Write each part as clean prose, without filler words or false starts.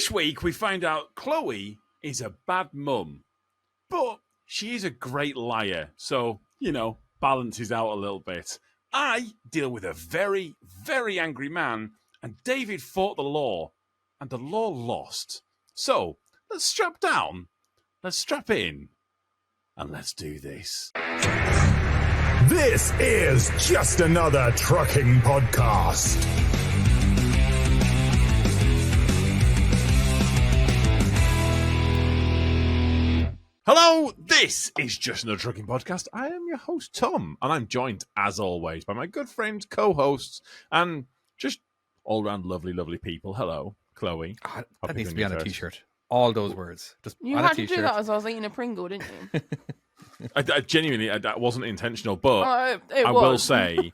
This week we find out Chloe is a bad mum, but she is a great liar, so, balances out a little bit. I deal with a very, very angry man, and David fought the law, and the law lost. So, let's strap down, let's strap in, and let's do this. This is just another trucking podcast. Hello, this is Just Another Trucking Podcast. I am your host, Tom, and I'm joined, as always, by my good friends, co-hosts, and just all-round lovely, lovely people. Hello, Chloe. That needs to be on a T-shirt. All those words. Just you on had a T-shirt. to do that as I was eating a Pringle, didn't you? I genuinely, that wasn't intentional, but it I was. will say,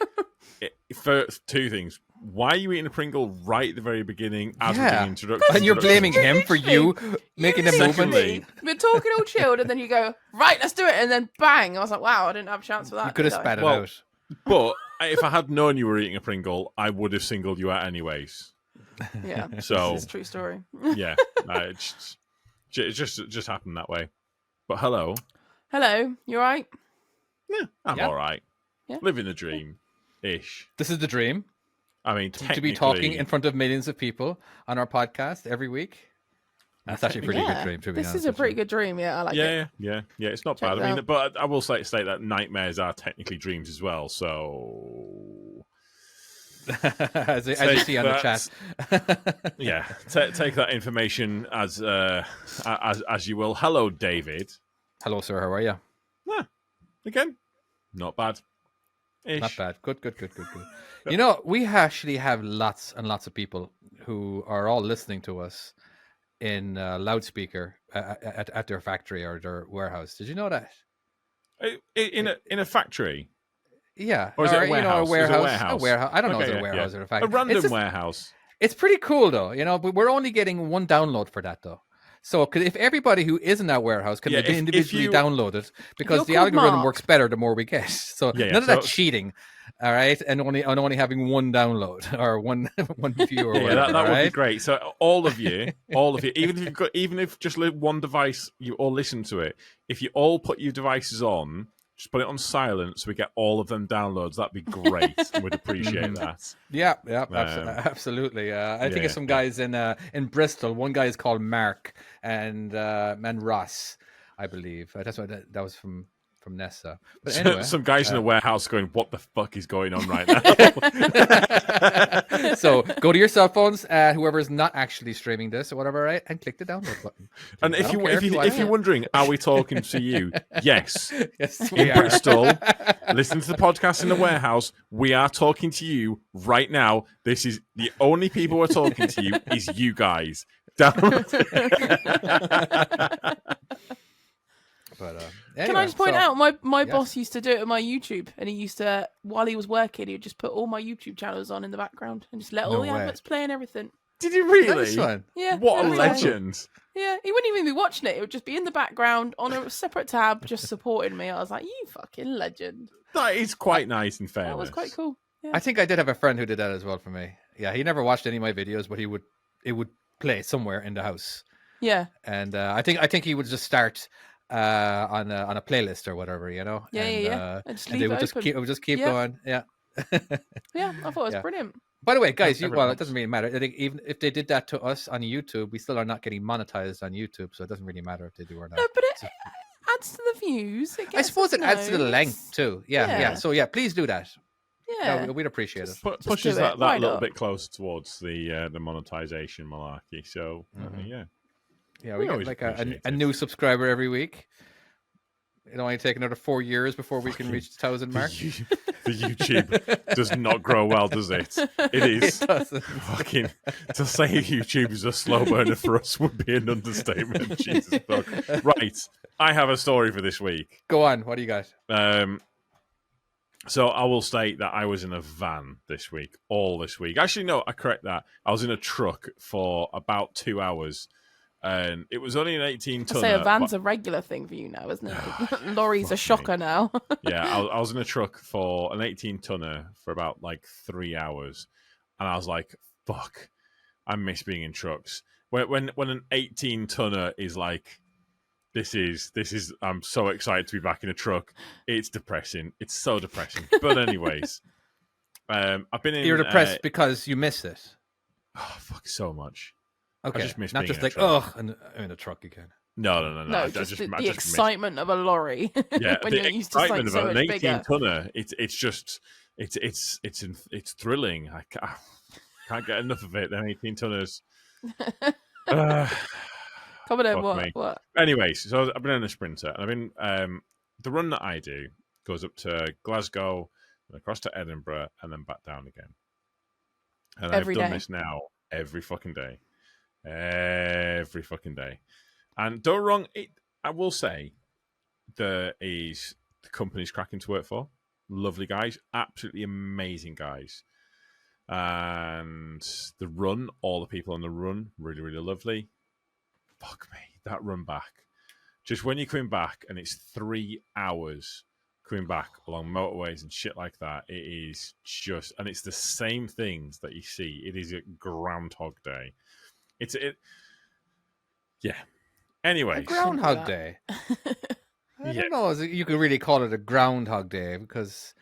first, two things. Why are you eating a Pringle right at the very beginning as we're doing introduction? And you're blaming him for you making the movement. We're talking all chilled, and then you go, right, let's do it, and then bang. I was like, wow, I didn't have a chance for that. You could have spat it out. But if I had known you were eating a Pringle, I would have singled you out anyways. Yeah, so this is a true story. Yeah, it just happened that way. But hello. Hello, you all right? Yeah, I'm all right. Yeah. Living the dream-ish. This is the dream. I mean, to be talking in front of millions of people on our podcast every week. That's actually a pretty good dream. To be honest, this is a pretty good dream. Yeah, I like it. Yeah. It's not bad. I mean, but I will state that nightmares are technically dreams as well. So, as you see on the chat, yeah, take that information as you will. Hello, David. Hello, sir. How are you? Yeah, again, not bad. Not bad. Good. You know, we actually have lots and lots of people who are all listening to us in loudspeaker at their factory or their warehouse. Did you know that? In a factory? Yeah. Or is it a warehouse? A warehouse. I don't know if it's a warehouse or a factory. A random warehouse. It's pretty cool, though. But we're only getting one download for that, though. So if everybody who is in that warehouse can individually download it, because the algorithm works better the more we get. So none of that cheating, all right, and only having one download or one view or whatever. That would be great. So all of you, even if just one device, you all listen to it. If you all put your devices on, just put it on silent so we get all of them downloads. That'd be great. We'd appreciate that. Yeah, absolutely. I think it's some guys in Bristol. One guy is called Mark and Ross, I believe. That's what that was from Nessa. But anyway, some guys in a warehouse going, "What the fuck is going on right now?" So go to your cell phones, whoever's not actually streaming this or whatever, right, and click the download button. And if you're wondering, are we talking to you? Yes, we in Bristol. Listen to the podcast in the warehouse. We are talking to you right now. This is the only people we're talking to you is you guys. But anyway, can I just point out, my boss used to do it on my YouTube, and he used to, while he was working, he would just put all my YouTube channels on in the background and just let all the adverts play and everything. Did you really? Nice one. Yeah. What a legend. Yeah, he wouldn't even be watching it. It would just be in the background on a separate tab, just supporting me. I was like, you fucking legend. That is quite nice and fair. That was quite cool. Yeah. I think I did have a friend who did that as well for me. Yeah, he never watched any of my videos, but it would play somewhere in the house. Yeah. And I think he would just start on a playlist or whatever, Yeah. And they would just keep going. Yeah. Yeah, I thought it was brilliant. By the way, guys, it doesn't really matter. I think even if they did that to us on YouTube, we still are not getting monetized on YouTube, so it doesn't really matter if they do or not. No, but it adds to the views. I suppose it adds to the length too. Yeah. So please do that. Yeah, we'd appreciate it. Pushes that little bit closer towards the monetization malarkey. So yeah, we get like a new subscriber every week. It only take another 4 years before we can reach the 1,000 mark. The YouTube does not grow well, does it? It is. It doesn't. Fucking to say YouTube is a slow burner for us would be an understatement. Jesus fuck. Right, I have a story for this week. Go on. What do you got? So I will state that I was in a van all this week. Actually, no, I correct that. I was in a truck for about 2 hours. And it was only an 18-tonner. I say a van's a regular thing for you now, isn't it? Lorry's a shocker now. Yeah, I was in a truck for an 18-tonner for about 3 hours. And I was like, fuck, I miss being in trucks. when an 18-tonner is like, this is. I'm so excited to be back in a truck. It's depressing. It's so depressing. But anyways, I've been in. You're depressed because you miss it. Oh fuck, so much. Okay, I just miss not being just in a like truck. I'm in a truck again. No. No, just the excitement of a lorry. Yeah, when the you're used to something so excitement of much an bigger. 18-tonner. It's thrilling. I can't get enough of it. Them 18-tonners. Come on, Fuck what? Anyways, so I've been in a sprinter, and I've been the run that I do goes up to Glasgow, and across to Edinburgh, and then back down again. And I've done this now every fucking day. Every fucking day. And don't wrong, I will say the company's cracking to work for. Lovely guys, absolutely amazing guys. And the run, all the people on the run, really, really lovely. Fuck me, that run back. Just when you're coming back and it's 3 hours coming back along motorways and shit like that, it is just, and it's the same things that you see. It is a Groundhog Day. Yeah. Anyway, Groundhog Day. I don't know if you could really call it a Groundhog Day because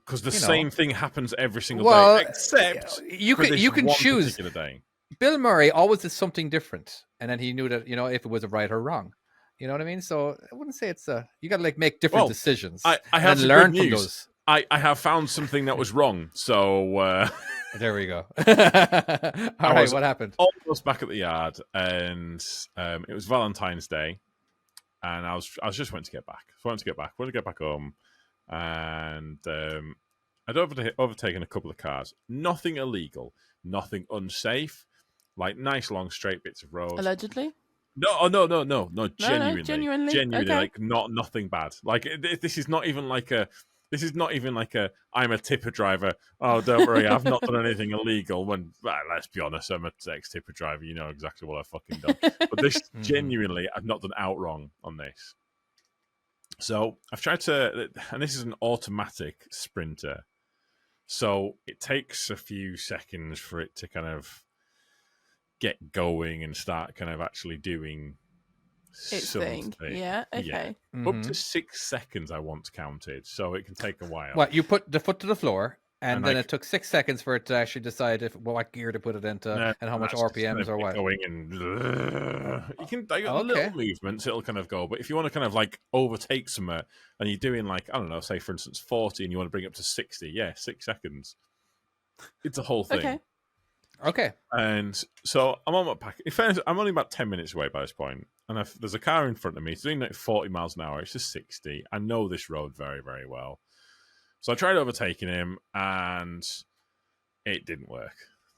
the same thing happens every single day, except you can choose. Day. Bill Murray always did something different, and then he knew that if it was a right or wrong. You know what I mean? So I wouldn't say it's you got to make different decisions. I have and learn from those. I have found something that was wrong. So there we go. All right, what happened? Almost back at the yard, and it was Valentine's Day, and I was just wanting to get back. Wanted to get back home, and I'd overtaken a couple of cars. Nothing illegal, nothing unsafe, like nice long straight bits of road. Allegedly. No, genuinely, okay. like nothing bad. Like this is not even like a I'm a tipper driver. Oh, don't worry, I've not done anything illegal. When let's be honest, I'm an ex-tipper driver. You know exactly what I've fucking done. But this genuinely, I've not done out wrong on this. So I've tried to, and this is an automatic sprinter, so it takes a few seconds for it to kind of get going and start kind of actually doing something. Yeah, okay. Yeah. Up to 6 seconds I once counted, so it can take a while. What, you put the foot to the floor, and then it took 6 seconds for it to actually decide what gear to put it into and how much RPMs or what? Going and you can little movements, it'll kind of go. But if you want to kind of like overtake somewhere and you're doing like, I don't know, say for instance 40 and you want to bring it up to 60, 6 seconds. It's a whole thing. Okay. And so I'm on my pack. In fairness, I'm only about 10 minutes away by this point, and there's a car in front of me. It's doing like 40 miles an hour. It's just 60. I know this road very, very well. So I tried overtaking him, and it didn't work.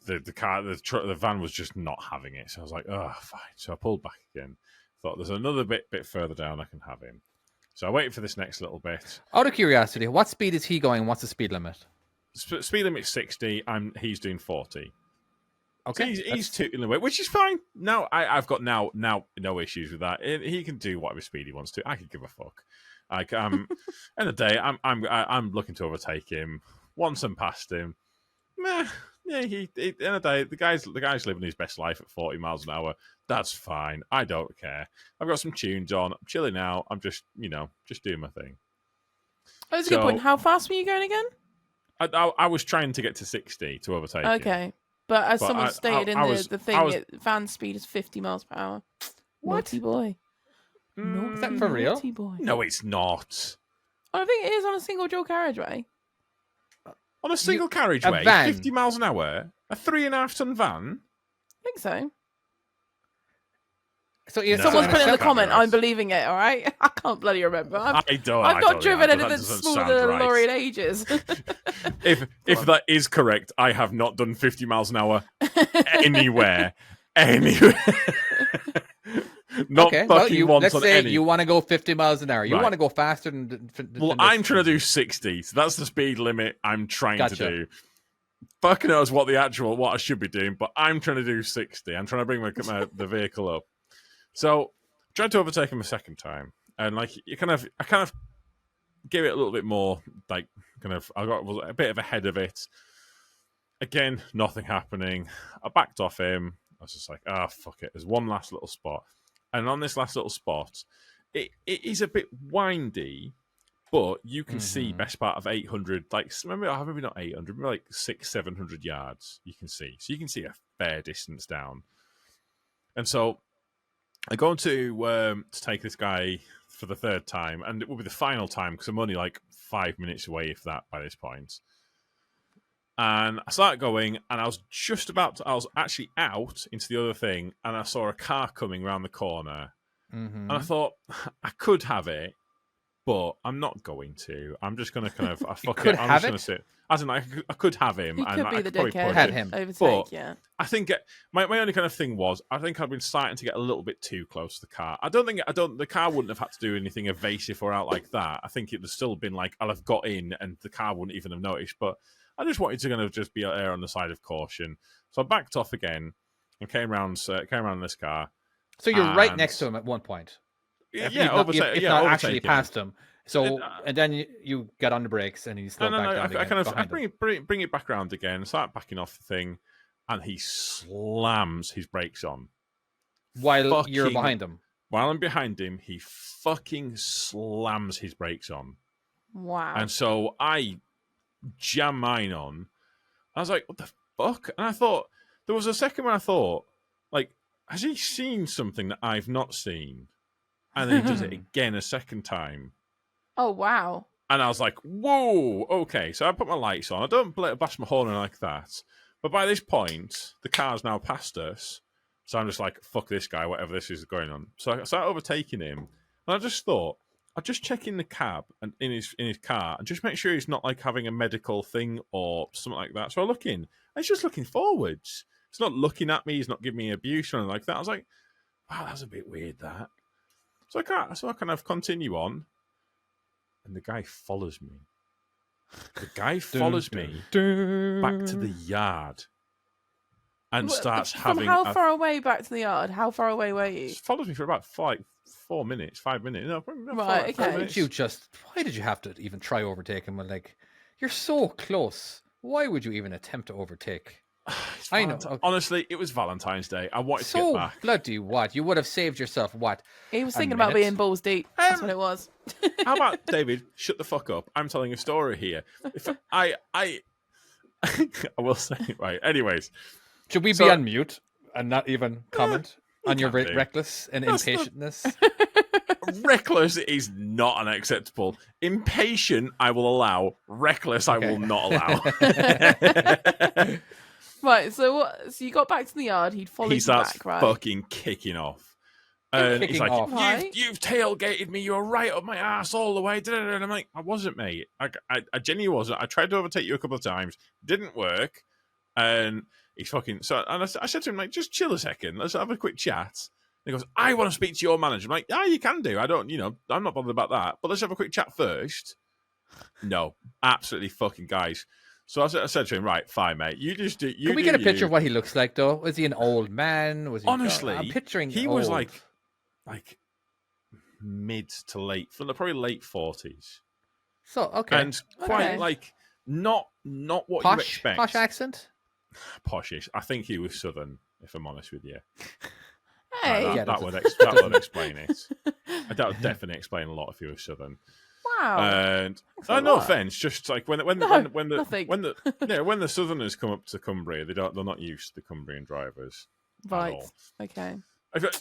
The van was just not having it. So I was like, oh, fine. So I pulled back again. Thought there's another bit further down I can have him. So I waited for this next little bit. Out of curiosity, what speed is he going? What's the speed limit? Speed limit 60. He's doing 40. Okay, so he's tooting away, which is fine. Now I've got now no issues with that. He can do whatever speed he wants to. I could give a fuck. Like end of the day, I'm looking to overtake him. Once I'm past him, yeah. He end of the day, the guy's living his best life at 40 miles an hour. That's fine. I don't care. I've got some tunes on. I'm chilling out. I'm just doing my thing. Oh, that's a good point. How fast were you going again? I was trying to get to 60 to overtake him. Okay. But as someone stated in the thing, van speed is 50 miles per hour. What? Naughty boy. Is that for real? Naughty boy. No, it's not. I think it is on a single dual carriageway. On a single carriageway? 50 miles an hour? A 3.5 ton van? I think so. So someone's put in the comment, I'm believing it, all right? I can't bloody remember. I've not driven anything smaller than a lorry in ages. if that is correct, I have not done 50 miles an hour anywhere. Not fucking once on any. Let's say you want to go 50 miles an hour. You want to go faster than I'm trying to do 60, so that's the speed limit I'm trying to do. Fucking knows what I should be doing, but I'm trying to do 60. I'm trying to bring the vehicle up. So, tried to overtake him a second time, and like I kind of gave it a little bit more, like was a bit of ahead of it. Again, nothing happening. I backed off him, I was just like, fuck it. There's one last little spot. And on this last little spot, it is a bit windy, but you can see best part of 800, like, maybe not 800, maybe like 600-700 yards you can see. So you can see a fair distance down. And so I go on to take this guy for the third time, and it will be the final time because I'm only like 5 minutes away, if that, by this point. And I started going, and I was actually out into the other thing, and I saw a car coming around the corner. And I thought, I could have it, but I'm not going to. I'm just going to kind of, fuck it. I'm just going to sit. As in, I could have him. You could be the dickhead. Had him. Overtake, yeah. I think my only kind of thing was, I think I've been starting to get a little bit too close to the car. The car wouldn't have had to do anything evasive or out like that. I think it would still been like, I'll have got in and the car wouldn't even have noticed. But I just wanted to kind of just be there on the side of caution. So I backed off again and came around this car. So you're right next to him at one point. If not actually past him. So and then you get on the brakes and he's back down I bring it back around again, start backing off the thing, and he slams his brakes on while you're behind him. While I'm behind him, he fucking slams his brakes on. Wow! And so I jam mine on. I was like, "What the fuck?" And I thought there was a second when I thought, like, has he seen something that I've not seen? And then he does it again a second time. Oh, wow. And I was like, whoa, okay. So I put my lights on. I don't bash my horn like that. But by this point, the car's now past us. So I'm just like, fuck this guy, whatever this is going on. So I started overtaking him. And I just thought, I'll just check in the cab and in his car and just make sure he's not like having a medical thing or something like that. So I look in. And he's just looking forwards. He's not looking at me. He's not giving me abuse or anything like that. I was like, wow, that's a bit weird, that. So I kind of continue on, and the guy follows me. The guy follows me back to the yard and starts having... How far away back to the yard? How far away were you? Follows me for about 5 minutes. No, right, okay. Why did you have to even try overtake him? Like, you're so close. Why would you even attempt to overtake? I know. Okay. Honestly, it was Valentine's Day. I wanted to get back. So bloody what? You would have saved yourself what? He was thinking about being balls deep. That's what it was. How about, David, shut the fuck up. I'm telling a story here. If I will say it right. Anyways. Should we be on mute and not even comment on your reckless and impatientness? Reckless is not unacceptable. Impatient, I will allow. Reckless, I will not allow. Right, so you got back to the yard. He followed you back, right? He starts fucking kicking off. And he's like, you've tailgated me. You're right up my ass all the way. And I'm like, I wasn't, mate. I genuinely wasn't. I tried to overtake you a couple of times. Didn't work. And he's fucking... I said to him, like, just chill a second. Let's have a quick chat. And he goes, I want to speak to your manager. I'm like, yeah, you can do. I'm not bothered about that. But let's have a quick chat first. No, absolutely fucking guys. So I said to him, right, fine, mate. You just do. Can we get a picture of what he looks like, though? Was he an old man? Was he? Honestly, I'm picturing he old. was like mid to late, probably late 40s. So okay, and quite like not what posh, you expect. Posh accent. Poshish. I think he was southern, if I'm honest with you. Hey, that would explain it. That would definitely explain a lot if he was southern. Wow. And no offense, just like when the Southerners come up to Cumbria, they're not used to the Cumbrian drivers. Right. Okay.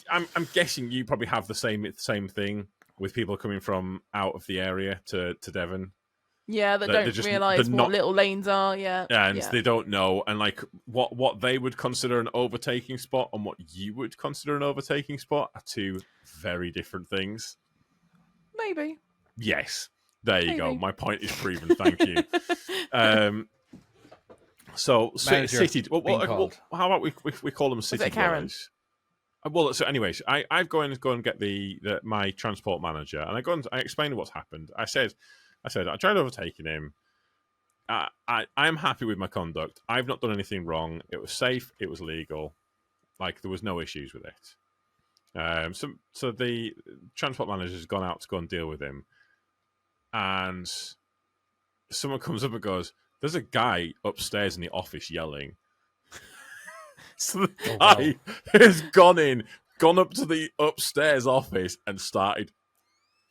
I'm guessing you probably have the same thing with people coming from out of the area to Devon. Yeah, they don't realise what little lanes are. Yeah. And they don't know, and like what they would consider an overtaking spot and what you would consider an overtaking spot are two very different things. Maybe. Yes, there you go. My point is proven. Thank you. So city. Well, how about we call them city dwellers? Well, so anyways, I go and get my transport manager, and I explained what's happened. I said I tried overtaking him. I'm happy with my conduct. I've not done anything wrong. It was safe. It was legal. Like, there was no issues with it. So the transport manager's gone out to go and deal with him. And someone comes up and goes, there's a guy upstairs in the office yelling. So the guy has gone up to the upstairs office and started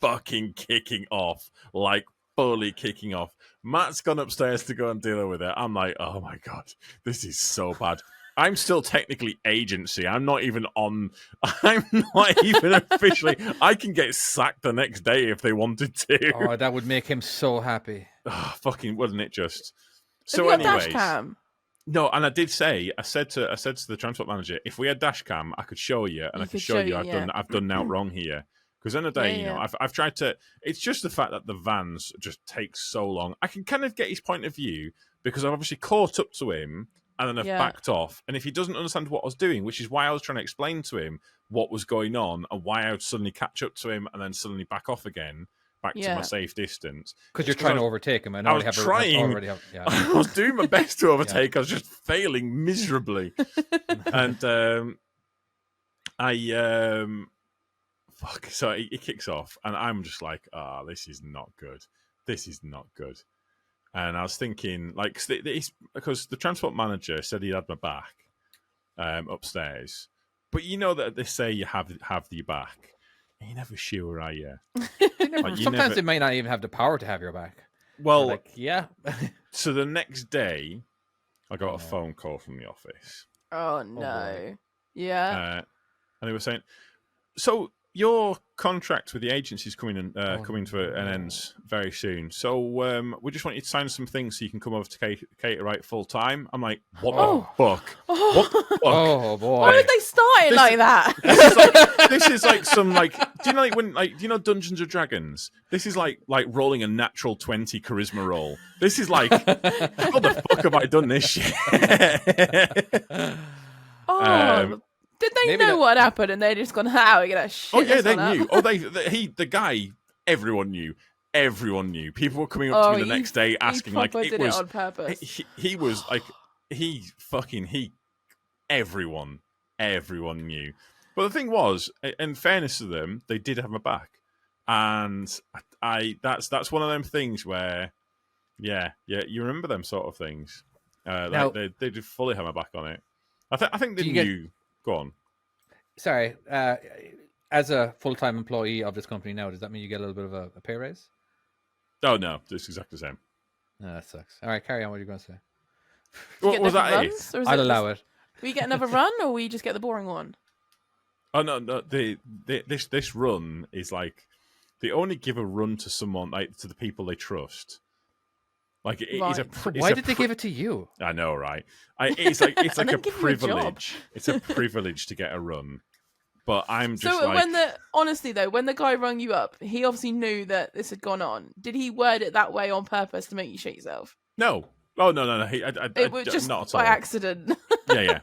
fucking kicking off, like fully kicking off. Matt's gone upstairs to go and deal with it. I'm like, oh my God, this is so bad. I'm still technically agency. I'm not even officially. I can get sacked the next day if they wanted to. Oh, that would make him so happy. Oh, fucking wouldn't it just? So anyways. Dash cam? No, and I said to the transport manager, if we had dash cam, I could show you, and I could show you I've done out wrong here. Because in a day, you know, I've tried to. It's just the fact that the vans just take so long. I can kind of get his point of view because I've obviously caught up to him and then I've backed off. And if he doesn't understand what I was doing, which is why I was trying to explain to him what was going on and why I would suddenly catch up to him and then suddenly back off again, back to my safe distance. Because you're trying to overtake him. And I was trying. I was doing my best to overtake. I was just failing miserably. And fuck. So he kicks off, and I'm just like, this is not good. This is not good. And I was thinking, like, because the transport manager said he had my back upstairs, but you know that they say you have your back, and you're never sure, are you? Sometimes they may not even have the power to have your back. Well, like, yeah. So the next day, I got a phone call from the office. Oh no! Yeah. And they were saying, so your contract with the agency is coming to an end very soon. So we just want you to sign some things so you can come over to Caterite full time. I'm like, what the fuck? What the fuck? Oh boy! Why did they start it like that? This is like some like. Do you know like when like do you know Dungeons and Dragons? This is like rolling a natural 20 charisma roll. This is like, how the fuck have I done this shit? Did they know what happened and they just gone, how are we gonna shit? Oh yeah, they knew. The guy, everyone knew. Everyone knew. People were coming up to me the next day asking, like, it was on purpose. He was like, everyone knew. But the thing was, in fairness to them, they did have my back, and that's one of them things where, you remember them sort of things. Now, they did fully have my back on it. I think they knew. Go on. Sorry. As a full-time employee of this company now, does that mean you get a little bit of a pay raise? Oh, no. It's exactly the same. No, that sucks. All right, carry on. What are you going to say? What was that? I'll allow it. We get another run, or we just get the boring one? Oh, no. This run is like, they only give a run to someone, like, to the people they trust. Like why did they give it to you? I know, right? It's like a privilege. It's a privilege to get a run, but I'm just honestly though, when the guy rung you up, he obviously knew that this had gone on. Did he word it that way on purpose to make you shit yourself? No. Oh no. It was just not by accident. Yeah.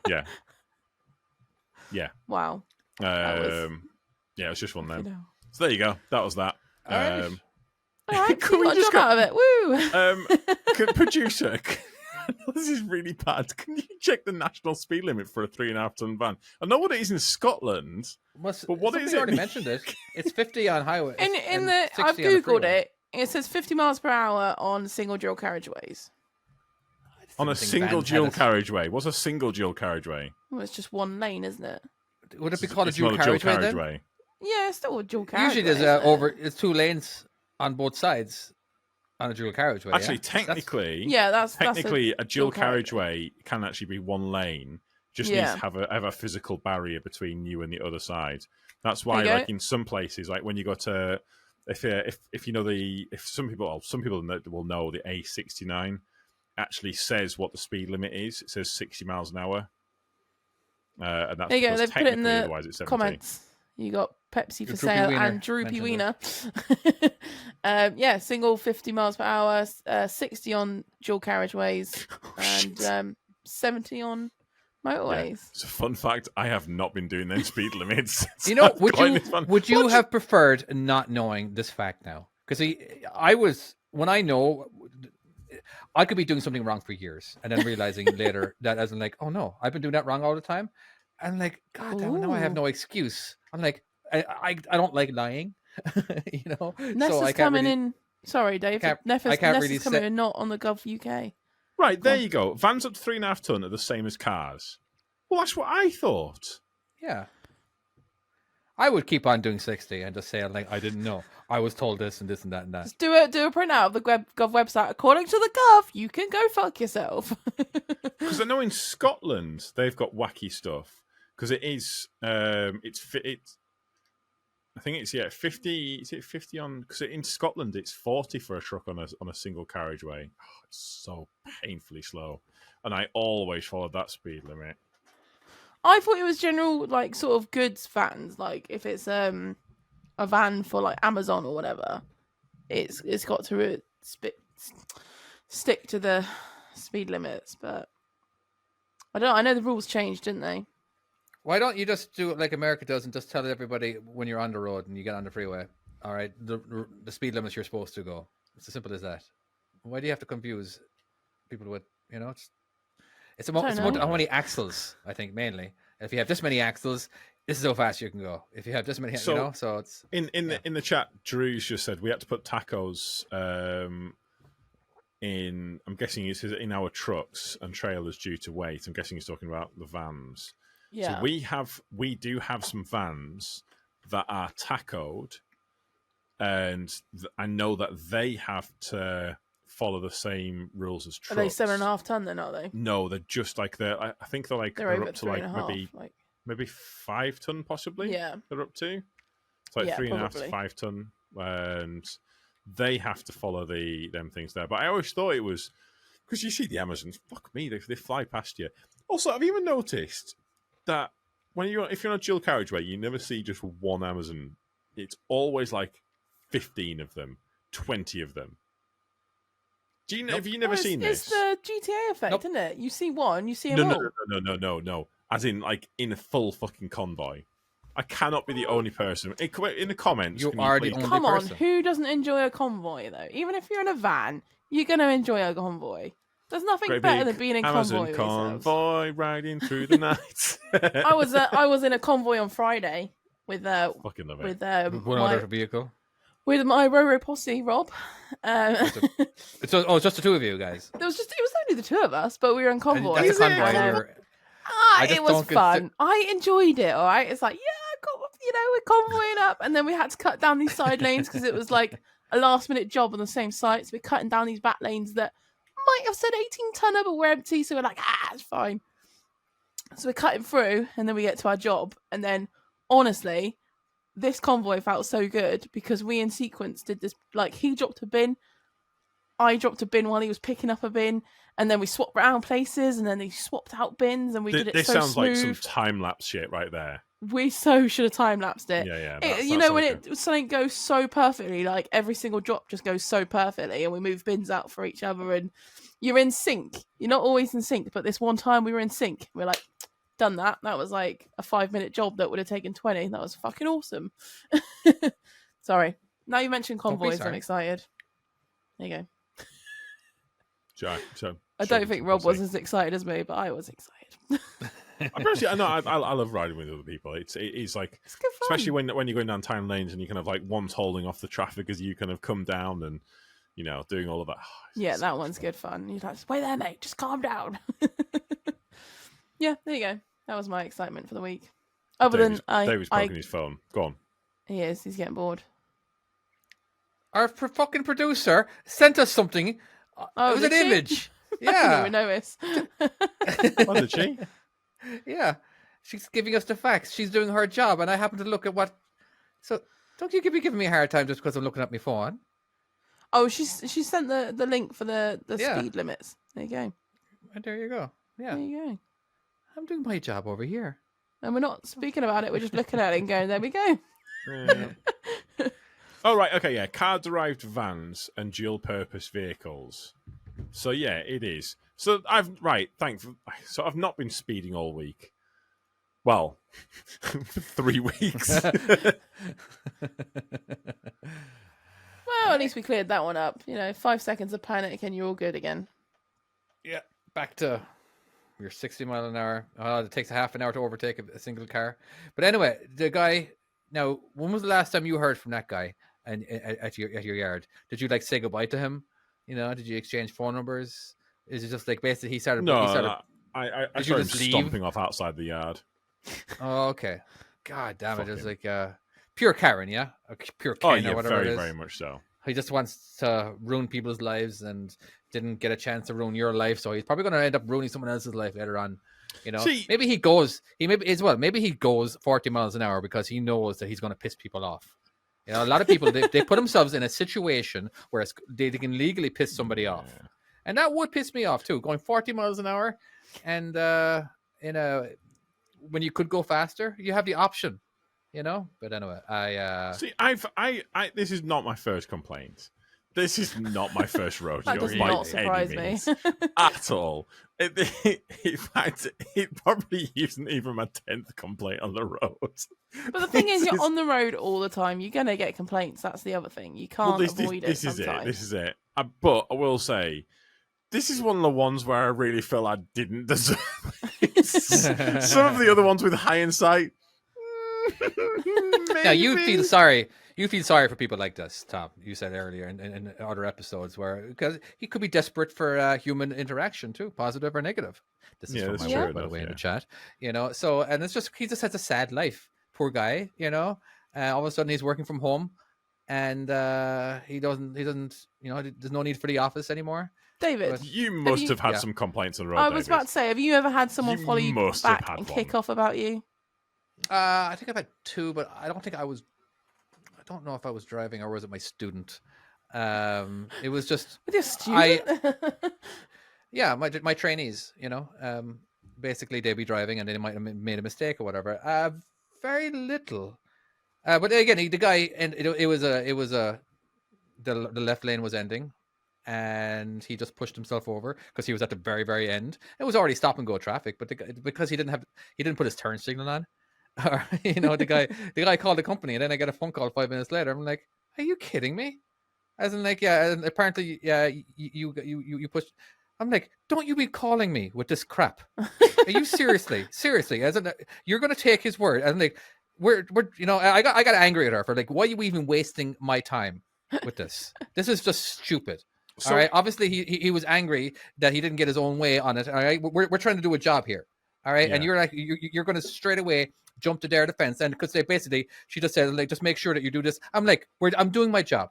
Wow. Yeah, it was just one of them. So there you go. That was that. All right, can we just out of it? Woo! Producer, this is really bad. Can you check the national speed limit for a 3.5-ton van? I know what it is in Scotland, but what is it? Already mentioned it. It's 50 on highways. I've googled it. It says 50 miles per hour on single dual carriageways. On a single dual carriageway. What's a single dual carriageway? Well, it's just one lane, isn't it? Would it be called a dual carriageway then? Yeah, it's still a dual carriageway. Usually there's it's 2 lanes on both sides on a dual carriageway. Actually, technically, that's a dual carriageway can actually be one lane. Just needs to have a physical barrier between you and the other side. That's why, like in some places, like when you go to, if you know some people will know the A69 actually says what the speed limit is. It says 60 miles an hour, and that's there you go. They've put it in the comments. You got Pepsi for sale and Droopy Wiener. Single 50 miles per hour, 60 on dual carriageways, and 70 on motorways. Yeah. It's a fun fact. I have not been doing them speed limits. Would you have preferred not knowing this fact now? Because I could be doing something wrong for years and then realizing later that as I'm like, oh no, I've been doing that wrong all the time. And like, God, now I have no excuse. I'm like, I don't like lying, you know. Nessa's coming in. Sorry, Dave. Nessa's coming in, not on the Gov UK. Right, there you go. Vans up to 3.5 ton are the same as cars. Well, that's what I thought. Yeah. I would keep on doing 60 and just say, like, I didn't know. I was told this and this and that and that. Just do a printout of the Gov website. According to the Gov, you can go fuck yourself. Because I know in Scotland they've got wacky stuff. Because it is, it's. I think it's 50. Is it 50 on? Because in Scotland it's 40 for a truck on a single carriageway. Oh, it's so painfully slow, and I always followed that speed limit. I thought it was general, like, sort of goods vans. Like, if it's a van for, like, Amazon or whatever, it's got to stick to the speed limits. But I don't. I know the rules changed, didn't they? Why don't you just do it like America does and just tell everybody when you're on the road and you get on the freeway, all right, the speed limits you're supposed to go. It's as simple as that. Why do you have to confuse people with, it's about how many axles, I think, mainly. If you have this many axles, this is how fast you can go. If you have this many, so it's... In the chat, Drew's just said we had to put tacos in, I'm guessing it's in our trucks and trailers due to weight. I'm guessing he's talking about the vans. Yeah. So we do have some vans that are tacoed, and I know that they have to follow the same rules as trucks. Are they 7.5 ton then, are they? No, they're just like I think they're up to like maybe 5 ton possibly. Yeah. They're up to. It's like 3.5 to 5 ton, and they have to follow them things there. But I always thought it was because you see the Amazons, fuck me, they fly past you. Also, have you ever noticed that if you're on a dual carriageway, you never see just one Amazon? It's always like 15 of them, 20 of them. Have you never seen this? It's the GTA effect, isn't it? You see one, you see them all. No. As in, like, in a full fucking convoy. I cannot be the only person. In the comments, you are the only person. Come on, who doesn't enjoy a convoy, though? Even if you're in a van, you're going to enjoy a convoy. There's nothing better than being in Amazon convoy riding through the night. I was in a convoy on Friday with fucking love it. One other vehicle. With my Roro posse, Rob. It's just the two of you guys. It was only the two of us, but we were in convoy. That's a convoy. It was fun. I enjoyed it. All right, it's like we're convoying up, and then we had to cut down these side lanes because it was like a last minute job on the same site. So we're cutting down these back lanes that might have said 18 tonner, but we're empty, so we're like, it's fine. So we're cutting through, and then we get to our job, and then honestly, this convoy felt so good because we in sequence did this. Like, he dropped a bin, I dropped a bin while he was picking up a bin, and then we swapped around places, and then they swapped out bins, and we did it so smooth. This sounds like some time-lapse shit right there. We so should have time-lapsed it. Yeah. When something goes so perfectly, like every single drop just goes so perfectly, and we move bins out for each other, and you're in sync. You're not always in sync, but this one time we were in sync. We're like, done that. That was like a 5-minute job that would have taken 20. That was fucking awesome. Sorry. Now you mentioned convoys, I'm excited. There you go. So I don't think Rob was as excited as me, but I was excited. I love riding with other people. It's like, it's good fun. Especially when you're going down time lanes and you kind of like one's holding off the traffic as you kind of come down and doing all of that. That one's good fun. You're like, wait there, mate. Just calm down. Yeah, there you go. That was my excitement for the week. David's poking his phone. Go on. He is. He's getting bored. Our fucking producer sent us something. It was an image. Yeah. I didn't even notice. Oh, did she? Yeah. She's giving us the facts. She's doing her job, and I happen to look at what. So don't you be giving me a hard time just because I'm looking at my phone. Oh, she sent the link for the speed limits. There you go. And there you go. Yeah. There you go. I'm doing my job over here. And we're not speaking about it. We're just looking at it and going, there we go. Yeah. Oh, right. Okay, yeah. Car-derived vans and dual-purpose vehicles. So, yeah, it is. So, I've not been speeding all week. Well, for 3 weeks. Well, at least we cleared that one up. 5 seconds of panic and you're all good again. Yeah, back to... You're 60 miles an hour. It takes a half an hour to overtake a single car. But anyway, the guy. Now, when was the last time you heard from that guy and at your yard? Did you say goodbye to him? Did you exchange phone numbers? Is it just like basically he started? I saw him stomping off outside the yard. Oh, okay. God damn it! It's like pure Karen, yeah, pure Ken or whatever it is. Very much so. He just wants to ruin people's lives and didn't get a chance to ruin your life, so he's probably going to end up ruining someone else's life later on. You know, maybe he goes 40 miles an hour because he knows that he's going to piss people off. You know, a lot of people they put themselves in a situation where they can legally piss somebody off, and that would piss me off too. Going 40 miles an hour, and when you could go faster, you have the option. You know, but anyway, this is not my first complaint. This is not my first rodeo. That does not surprise me at all. In fact, it probably isn't even my 10th complaint on the road. But the thing is, you're on the road all the time. You're gonna get complaints. That's the other thing. You can't avoid it. This is it. But I will say, this is one of the ones where I really feel I didn't deserve it. Some of the other ones with hindsight. Now you feel sorry. You feel sorry for people like this, Tom. You said earlier in other episodes because he could be desperate for human interaction too, positive or negative. This is from my word, by the way, in the chat. You know, so and it's just he just has a sad life. Poor guy. You know, all of a sudden he's working from home, and he doesn't. You know, there's no need for the office anymore. David, but you must have had some complaints on the road. I was about to say, have you ever had someone follow you back and kick off about you? I think I've had 2, but I don't think I don't know if I was driving or was it my student. It was just with your student. My trainees. You know, basically they'd be driving and they might have made a mistake or whatever. Very little, but again, the guy and the left lane was ending, and he just pushed himself over because he was at the very very end. It was already stop and go traffic, but because he didn't put his turn signal on. You know, the guy called the company, and then I get a phone call 5 minutes later. I'm like, "Are you kidding me?" As in, like, and apparently, you pushed. I'm like, "Don't you be calling me with this crap? Are you seriously? As in, you're going to take his word?" And like, we're you know, I got angry at her for like, why are you even wasting my time with this? This is just stupid. So, all right, obviously he was angry that he didn't get his own way on it. All right, we're trying to do a job here. All right, and you're like you're going to straight away jump to their defense, and because she just said like just make sure that you do this. I'm like I'm doing my job.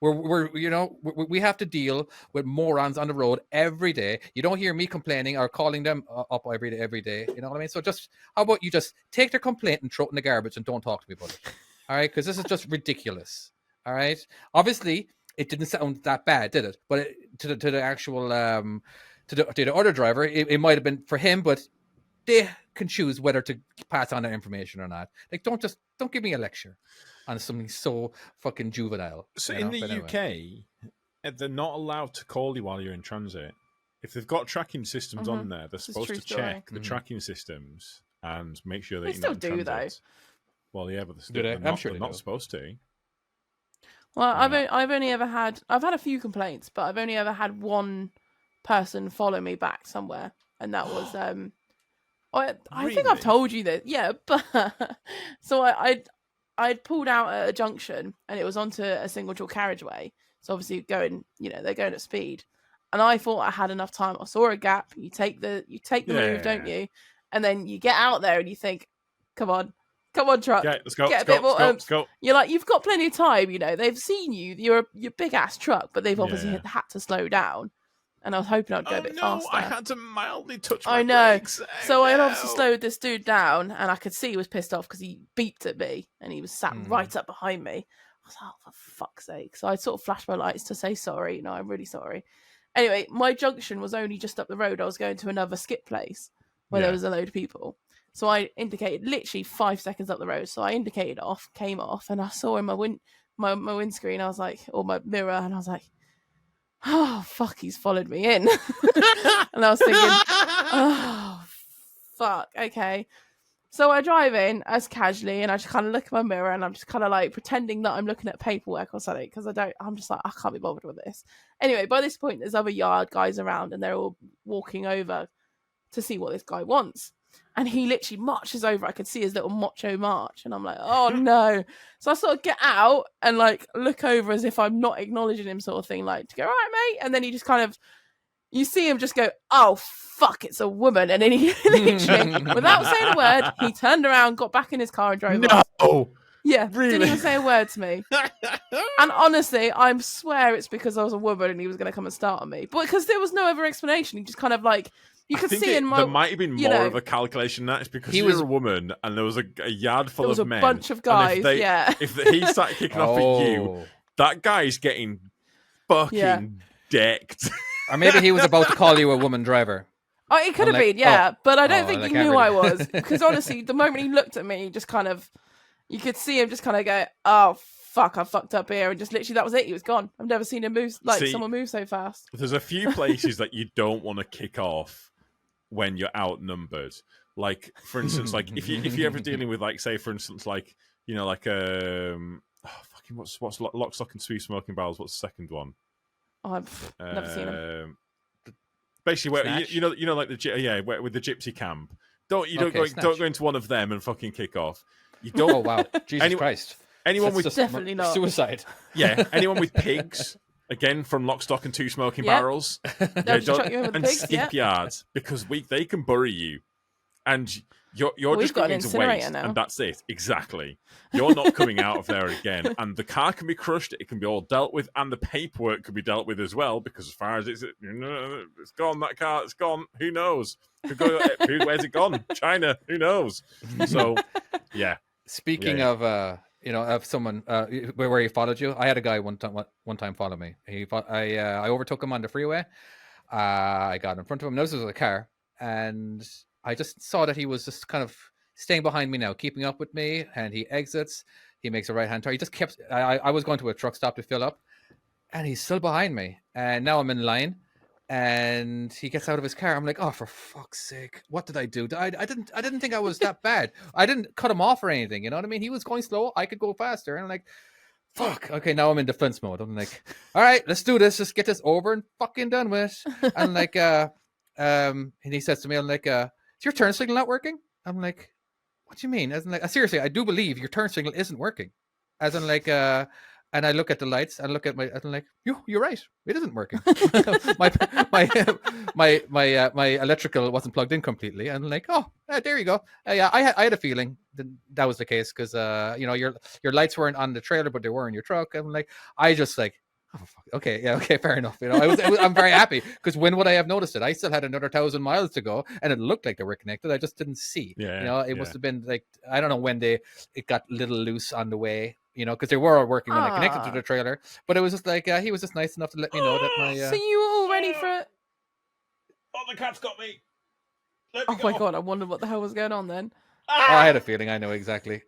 We have to deal with morons on the road every day. You don't hear me complaining or calling them up every day. You know what I mean? So just how about you just take their complaint and throw it in the garbage and don't talk to me about it. All right, because this is just ridiculous. All right, obviously it didn't sound that bad, did it? But to the actual to the other driver, it might have been for him, but they can choose whether to pass on that information or not. Like, don't give me a lecture on something so fucking juvenile. So in the UK, they're not allowed to call you while you're in transit. If they've got tracking systems on there, they're supposed to check the tracking systems and make sure that you're not in transit. Well, yeah, but they're not supposed to. Well, I've only ever had a few complaints, but I've only ever had one person follow me back somewhere, and that was I think I've told you this, yeah. But so I'd pulled out at a junction, and it was onto a single dual carriageway. So obviously they're going at speed, and I thought I had enough time. I saw a gap. You take the move, don't you? And then you get out there and you think, come on, truck. Okay, let's go. Let's go. You're like, you've got plenty of time. You know, they've seen you. You're big ass truck, but they've obviously had to slow down. And I was hoping I'd go a bit faster. I had to mildly touch my brakes. So I had obviously slowed this dude down, and I could see he was pissed off because he beeped at me, and he was sat right up behind me. I was like, oh, for fuck's sake. So I sort of flashed my lights to say sorry. No, I'm really sorry. Anyway, my junction was only just up the road. I was going to another skip place where there was a load of people. So I indicated literally 5 seconds up the road. So I indicated off, came off, and I saw in my windscreen, I was like, or my mirror, and I was like, oh, fuck, he's followed me in. And I was thinking, oh, fuck, okay. So I drive in as casually, and I just kind of look at my mirror, and I'm just kind of like pretending that I'm looking at paperwork or something, because I'm just like, I can't be bothered with this. Anyway, by this point, there's other yard guys around, and they're all walking over to see what this guy wants. And he literally marches over. I could see his little macho march. And I'm like, oh no. So I sort of get out and like look over as if I'm not acknowledging him, sort of thing, like to go, all right, mate. And then he just kind of, you see him just go, "Oh fuck, it's a woman," and then he literally, without saying a word, he turned around, got back in his car, and drove off. No, yeah, really? Didn't even say a word to me. And honestly, I swear it's because I was a woman and he was going to come and start on me. But because there was no other explanation, he just kind of like you could see in my. There might have been more of a calculation than that. It's because you were a woman and there was a yard full of men. There was a bunch of guys. If he started kicking off at you, that guy's getting fucking decked. Or maybe he was about to call you a woman driver. Oh, it could have been, but I don't think he knew I was. Because honestly, the moment he looked at me, he just kind of, you could see him just kind of go, "Oh fuck, I fucked up here," and just literally that was it. He was gone. I've never seen him move someone move so fast. There's a few places that you don't want to kick off when you're outnumbered. Like, for instance, like if you're ever dealing with, like, say, for instance, like, you know, like what's Lock, Stock and Two Smoking Barrels? What's the second one? Oh, I've never seen him. Basically, where you know, like with the gypsy camp. Don't go into one of them and fucking kick off. You don't. Oh wow, Jesus Christ! Anyone with definitely not suicide. Yeah, anyone with pigs. Again, from Lock, Stock and Two Smoking Barrels. And skip yards, because they can bury you, and you're just going into waste, now. And that's it. Exactly. You're not coming out of there again, and the car can be crushed. It can be all dealt with, and the paperwork can be dealt with as well. Because as far as it's gone, that car, it's gone. Who knows? Where's it gone? China. Who knows? So, yeah. Speaking of of someone where he followed you, I had a guy one time follow me. I overtook him on the freeway. I got in front of him. This was a car, and I just saw that he was just kind of staying behind me now, keeping up with me. And he exits. He makes a right-hand turn. He just kept. I was going to a truck stop to fill up, and he's still behind me. And now I'm in line. And he gets out of his car. I'm like, oh, for fuck's sake, what did I do? I didn't think I was that bad. I didn't cut him off or anything. You know what I mean? He was going slow. I could go faster. And I'm like, fuck. Okay, now I'm in defense mode. I'm like, all right, let's do this. Just get this over and fucking done with. And like, and he says to me, I'm like, is your turn signal not working? I'm like, what do you mean? As in, like, seriously, I do believe your turn signal isn't working. As in, like, and I look at the lights and look at I'm like, you're right. It isn't working. my electrical wasn't plugged in completely. And I'm like, there you go. Yeah, I had a feeling that was the case because your lights weren't on the trailer, but they were in your truck. I'm like, I just like, oh, fuck. Okay, fair enough. You know, I'm very happy because when would I have noticed it? I still had another 1,000 miles to go, and it looked like they were connected. I just didn't see. Yeah, you know, it must have been like, I don't know when it got a little loose on the way. You know, because they were working when I connected to the trailer, but it was just like he was just nice enough to let me know that my. So you were all ready for it? Oh, the cat's got me. Oh my god! I wondered what the hell was going on then. Oh, I had a feeling. I know exactly.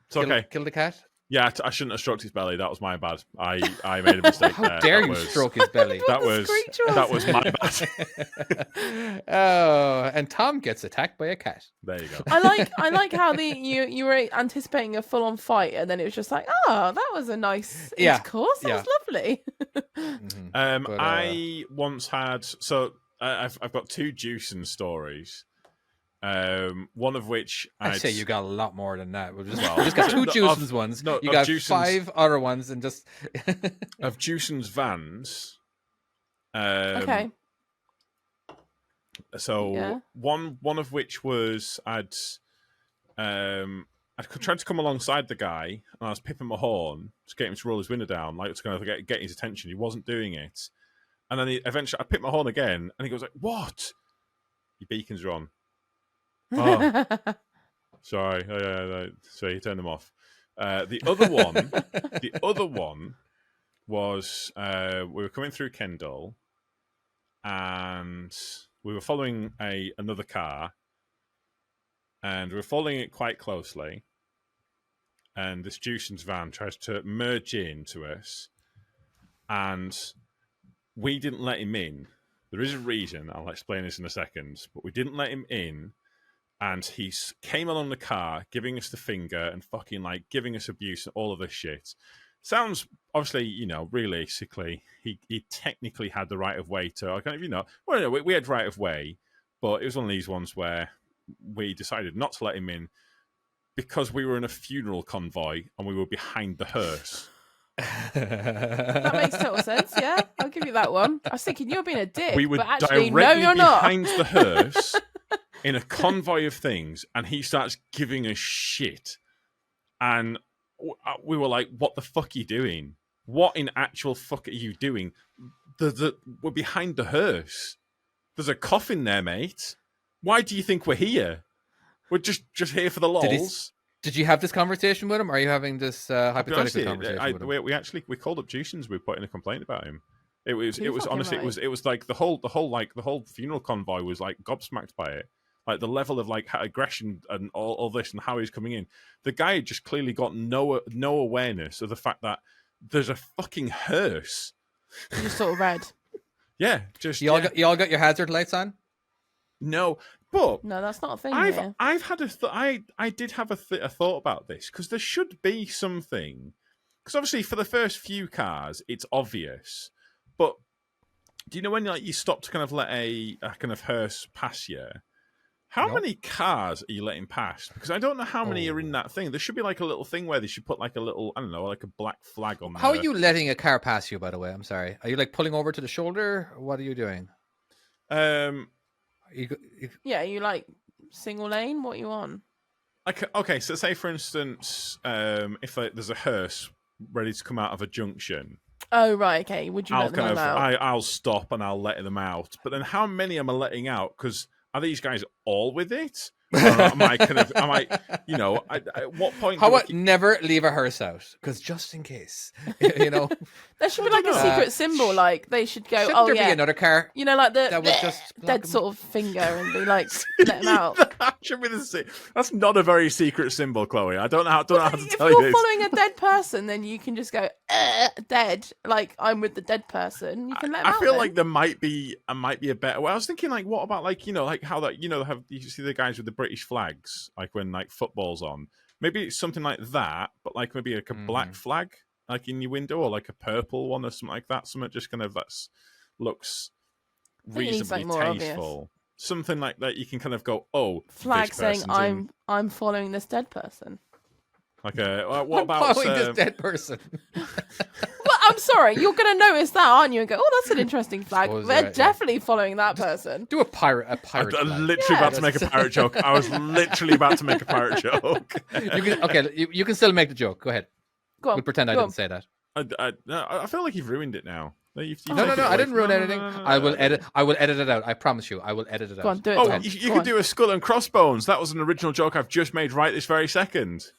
It's okay. Kill the cat. Yeah, I shouldn't have stroked his belly. That was my bad. I made a mistake. How dare you stroke his belly? That was my bad. Oh, and Tom gets attacked by a cat. There you go. I like how you were anticipating a full on fight, and then it was just like, oh, that was a nice course. That was lovely. Mm-hmm. I once had I've got two juicing stories. One of which I'd say you got a lot more than that. We just got two Juicens ones. No, you got Juicens, 5 other ones, and just of Juicens vans. Okay. So one of which was I'd tried to come alongside the guy, and I was pipping my horn to get him to roll his window down, like to kind of get his attention. He wasn't doing it, and then eventually I pipped my horn again, and he goes like, "What? Your beacons are on." Oh, sorry. So he turned them off. The other one was we were coming through Kendall, and we were following another car, and we were following it quite closely. And this Juicen's van tries to merge into us, and we didn't let him in. There is a reason. I'll explain this in a second, but we didn't let him in. And he came along the car, giving us the finger and fucking like giving us abuse and all of this shit. Sounds obviously, realistically, he technically had the right of way to. We had right of way, but it was one of these ones where we decided not to let him in because we were in a funeral convoy and we were behind the hearse. That makes total sense. Yeah, I'll give you that one. I was thinking you're being a dick, We were but actually, no, directly you're not. behind the hearse in a convoy of things, and he starts giving us shit. And we were like, what the fuck are you doing? What in actual fuck are you doing? We're behind the hearse. There's a coffin there, mate. Why do you think we're here? We're just here for the lols. Did you have this conversation with him? Or are you having this hypothetical conversation with him? We called up Jusins. We put in a complaint about him. It was honestly right. it was like the whole funeral convoy was like gobsmacked by it. Like the level of like aggression and all this and how he's coming in. The guy had just clearly got no awareness of the fact that there's a fucking hearse. You just sort of read. Yeah, just you all got your hazard lights on. No, but no, that's not a thing. I've had I did have a thought about this because there should be something. Because obviously for the first few cars it's obvious, but do you know when like you stop to kind of let a kind of hearse pass you? How many cars are you letting pass? Because I don't know how many are in that thing. There should be like a little thing where they should put like a little, I don't know, like a black flag on there. How are you letting a car pass you, by the way? I'm sorry. Are you like pulling over to the shoulder? What are you doing? Yeah, you like single lane? What are you on? Okay, so say for instance, if there's a hearse ready to come out of a junction. Oh, right, okay. Would you let them out? I'll stop and I'll let them out. But then how many am I letting out? Because are these guys all with it? Or am I at what point? How about never leave a hearse out? Because just in case, you know. There should be like a secret symbol, like they should go, shouldn't there be another car? You know, like the that would just dead sort of finger and be like, let them out. That should be that's not a very secret symbol, Chloe. I don't know how to tell you this. If you're following a dead person, then you can just go, dead. Like, I'm with the dead person. You can let them out. I feel like there might be a better way. I was thinking, like, what about, like, you know, like how that, you know, you see the guys with the British flags, like when, like, football's on. Maybe it's something like that, but, like, maybe like a black flag, like, in your window, or, like, a purple one or something like that. Something just kind of looks reasonably tasteful. Something like that you can kind of go, flag saying, I'm following this dead person. Like what about following this dead person? Well, I'm sorry, you're going to notice that, aren't you? And go, that's an interesting flag. They're definitely following that person. Do a pirate flag. I'm literally about to make a pirate joke. I was literally about to make a pirate joke. You can still make the joke. Go ahead. Go on. We'll pretend I didn't say that. I feel like you've ruined it now. No, I didn't ruin anything. I will edit it out. I promise you, I will edit it out. Go on, do it. You could do a skull and crossbones. That was an original joke I've just made right this very second. Such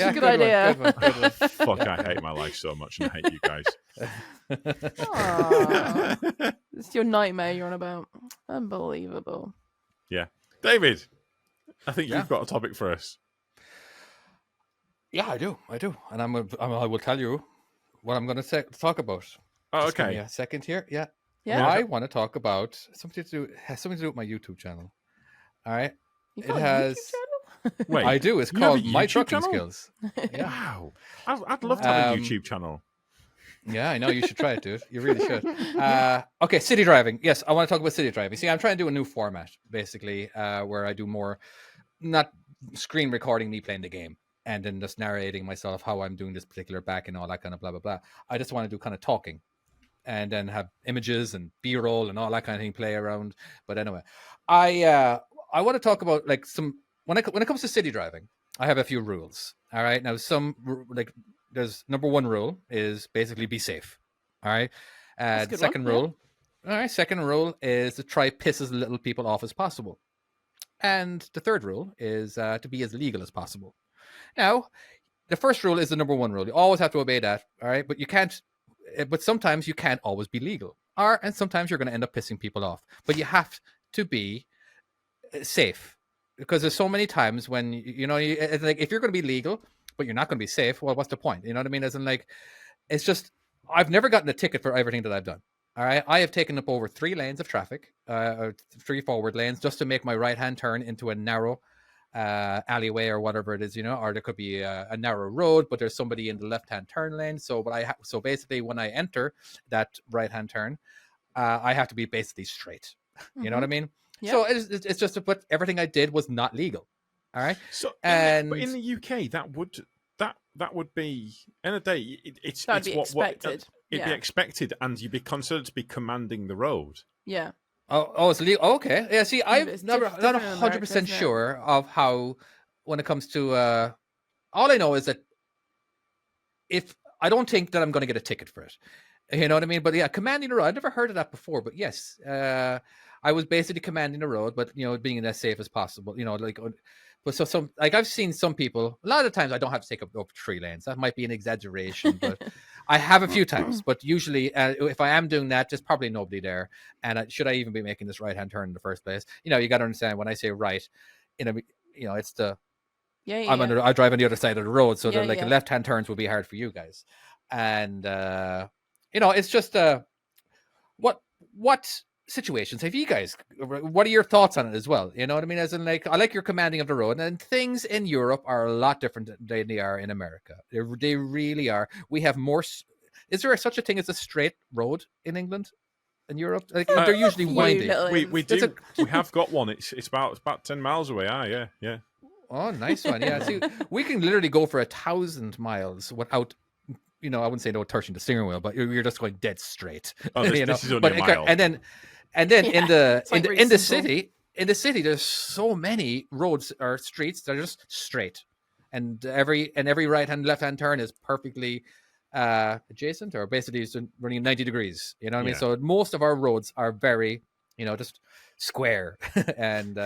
a good idea. Good one. Fuck, I hate my life so much, and I hate you guys. It's your nightmare you're on about. Unbelievable. Yeah. David, I think you've got a topic for us. Yeah, I do, and I will tell you what I'm going to talk about. Oh, Just okay. give me a second here. Yeah. I want to talk about something to do with my YouTube channel. All right. It has. Wait, I do. It's called My Trucking Skills. Yeah. Wow. I'd love to have a YouTube channel. Yeah, I know. You should try it, dude. You really should. Okay, city driving. Yes, I want to talk about city driving. See, I'm trying to do a new format, basically, where I do more, not screen recording me playing the game, and then just narrating myself how I'm doing this particular back and all that kind of blah, blah, blah. I just want to do kind of talking and then have images and B-roll and all that kind of thing play around. But anyway, I want to talk about like when it comes to city driving, I have a few rules. All right. Now, there's number one rule is basically be safe. All right. The second rule. Yeah. All right. Second rule is to try piss as little people off as possible. And the third rule is to be as legal as possible. Now, the first rule is the number one rule. You always have to obey that, all right? But sometimes you can't always be legal. And sometimes you're going to end up pissing people off. But you have to be safe. Because there's so many times when, it's like if you're going to be legal, but you're not going to be safe, well, what's the point? You know what I mean? As in, like, it's just, I've never gotten a ticket for everything that I've done. All right, I have taken up over 3 lanes of traffic, 3 forward lanes, just to make my right-hand turn into a narrow alleyway or whatever it is, or there could be a narrow road, but there's somebody in the left-hand turn lane. So, so basically, when I enter that right-hand turn, I have to be basically straight. You know what I mean? Yep. So it's just, but everything I did was not legal. All right. So, but in the UK, that that would be end of the day. It's That'd be expected. It'd be expected, and you'd be considered to be commanding the road. Yeah. It's legal. Okay. Yeah. See, I'm not 100% sure of how when it comes to. All I know is that if I don't think that I'm going to get a ticket for it. You know what I mean? But yeah, commanding the road. I've never heard of that before. But yes, I was basically commanding the road, but being as safe as possible. But so some I've seen some people. A lot of times I don't have to take up 3 lanes. That might be an exaggeration, but I have a few times. But usually, if I am doing that, there's probably nobody there. And should I even be making this right-hand turn in the first place? You got to understand when I say right, it's the I drive on the other side of the road, so left-hand turns will be hard for you guys. And it's just what situations have you guys? What are your thoughts on it as well? You know what I mean? As in, I like your commanding of the road, and things in Europe are a lot different than they are in America. They really are. We have more. Is there such a thing as a straight road in England? In Europe, they're usually winding. We do. We have got one. It's about 10 miles away. Yeah. Oh, nice one. Yeah. See, we can literally go for 1,000 miles without. I wouldn't say no touching the steering wheel, but you're just going dead straight. Oh, this is only a mile. And then in the city, there's so many roads or streets that are just straight, and every right hand, left hand turn is perfectly adjacent, or basically it's running 90 degrees. You know what I mean? So most of our roads are very, just square, and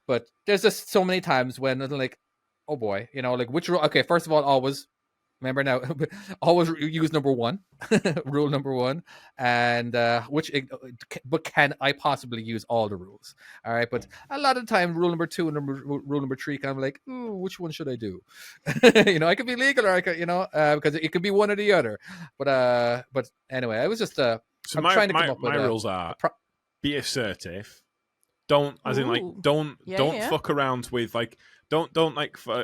but there's just so many times when it's like, oh boy, which road? Okay, first of all, always. Remember now, always use number 1, rule number 1, and but can I possibly use all the rules? All right, but a lot of the time, rule number 2 and rule number 3, kind of like, ooh, which one should I do? I could be legal, or I could, because it could be one or the other. But anyway, I was just so I'm trying to come up with my rules are be assertive, don't fuck around with Don't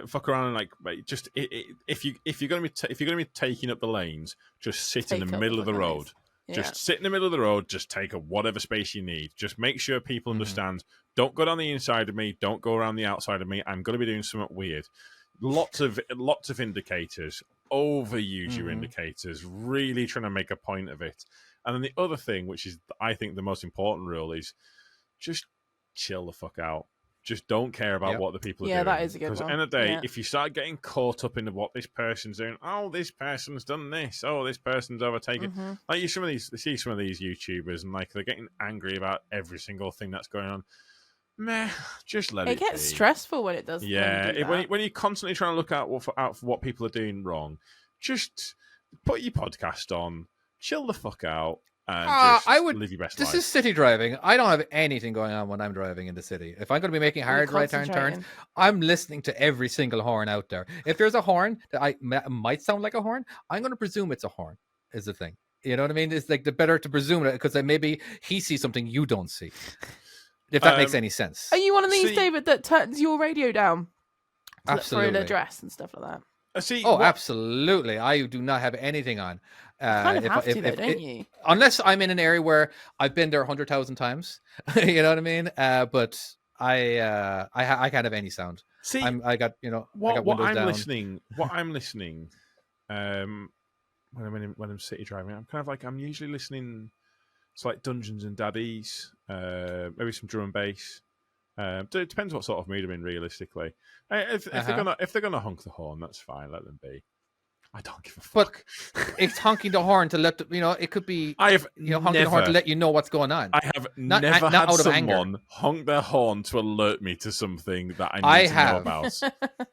fuck around and just if you're gonna be taking up the lanes, just sit in the middle of the road. Yeah. Just sit in the middle of the road. Just take up whatever space you need. Just make sure people understand. Don't go down the inside of me. Don't go around the outside of me. I'm gonna be doing something weird. Lots of indicators. Overuse your indicators. Really trying to make a point of it. And then the other thing, which is I think the most important rule, is just chill the fuck out. Just don't care about what the people are doing. Yeah, that is a good one. Because at the end of the day, if you start getting caught up in what this person's doing, oh, this person's done this, oh, this person's overtaken. Like you see some of these YouTubers, and they're getting angry about every single thing that's going on. Meh, just let it be. It gets stressful when it does. Yeah, when you're constantly trying to look out for what people are doing wrong, just put your podcast on, chill the fuck out. I would live your best life. This is city driving. I don't have anything going on when I'm driving in the city. If I'm going to be making hard right-hand turns, I'm listening to every single horn out there. If there's a horn that might sound like a horn, I'm going to presume it's a horn. Is the thing. You know what I mean? It's the better to presume it, because maybe he sees something you don't see. If that makes any sense. Are you one of these, David, that turns your radio down? Absolutely. For an address and stuff like that. Absolutely. I do not have anything on. You kind of have to, don't you? Unless I'm in an area where I've been there 100,000 times. You know what I mean? But I can't have any sound. See, I got what I'm down. listening. When I'm city driving, I'm kind of I'm usually listening to Dungeons and Daddies, maybe some drum and bass. It depends what sort of mood I'm in, realistically. If they're gonna honk the horn, that's fine. Let them be. I don't give a fuck. But it's honking the horn to let it could be. I have honking the horn to let you know what's going on. I have never had someone honk their horn to alert me to something that I need to know about.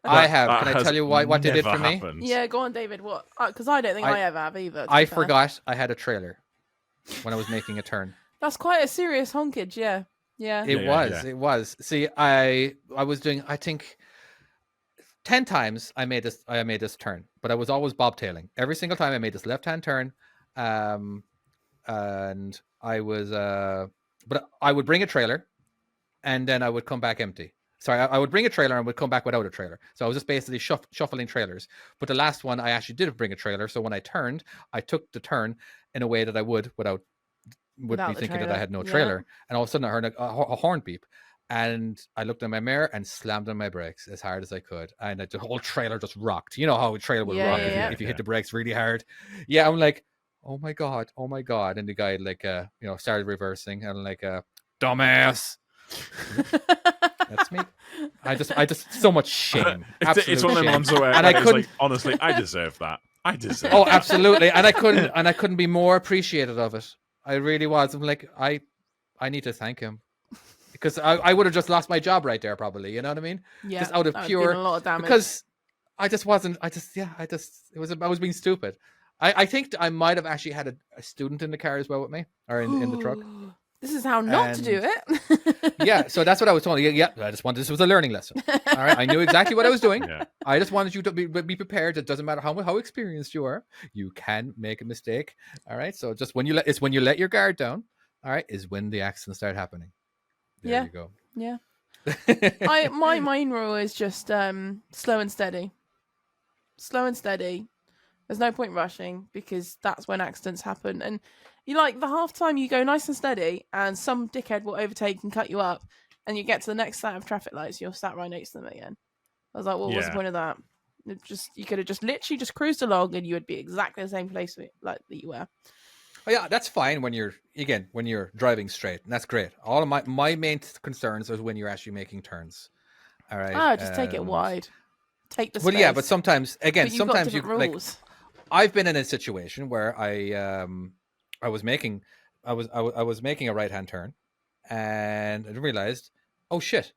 I have. Can I tell you what they did for me? Yeah, go on, David. What? Because I don't think I ever have either. I forgot I had a trailer when I was making a turn. That's quite a serious honkage. Yeah. It was. See, I was doing, I think, 10 times I made this turn, but I was always bobtailing. Every single time I made this left-hand turn, and I was, but I would bring a trailer, and then I would come back empty. Sorry, I would bring a trailer and would come back without a trailer. So I was just basically shuffling trailers. But the last one, I actually did bring a trailer. So when I turned, I took the turn in a way that I would be thinking that I had no trailer. And all of a sudden I heard a horn beep. And I looked in my mirror and slammed on my brakes as hard as I could. And the whole trailer just rocked. You know how a trailer will rock if you hit the brakes really hard. Yeah, I'm like, oh my God. And the guy started reversing and like, dumbass. That's me. I just so much shame. It's one of them ones where I couldn't. Like, honestly, I deserve that. I deserve. Oh, absolutely. And I couldn't be more appreciative of it. I really was. I'm like, I need to thank him. Because I would have just lost my job right there, probably. You know what I mean? Yeah. Just out of pure a lot of damage. Because I was being stupid. I think I might have actually had a student in the car as well with me, or in the truck. This is how not to do it. Yeah, so that's what I was told. Yeah, I just wanted this was a learning lesson. All right, I knew exactly what I was doing. Yeah. I just wanted you to be prepared. It doesn't matter how experienced you are, you can make a mistake. All right, so just when you let your guard down. All right, is when the accidents start happening. There you go. Yeah. My main rule is just slow and steady. Slow and steady. There's no point rushing because that's when accidents happen. And you like the half time you go nice and steady and some dickhead will overtake and cut you up and you get to the next set of traffic lights, you're sat right next to them again. I was like, well, what's the point of that? You could have just literally just cruised along and you would be exactly the same place like that you were. Oh, yeah, that's fine when you're driving straight, and that's great. All of my main concerns is when you're actually making turns. All right. Just take it wide. Take the space. Well, yeah, but sometimes you rules. Like, I've been in a situation where I was making a right-hand turn, and I realized, oh shit,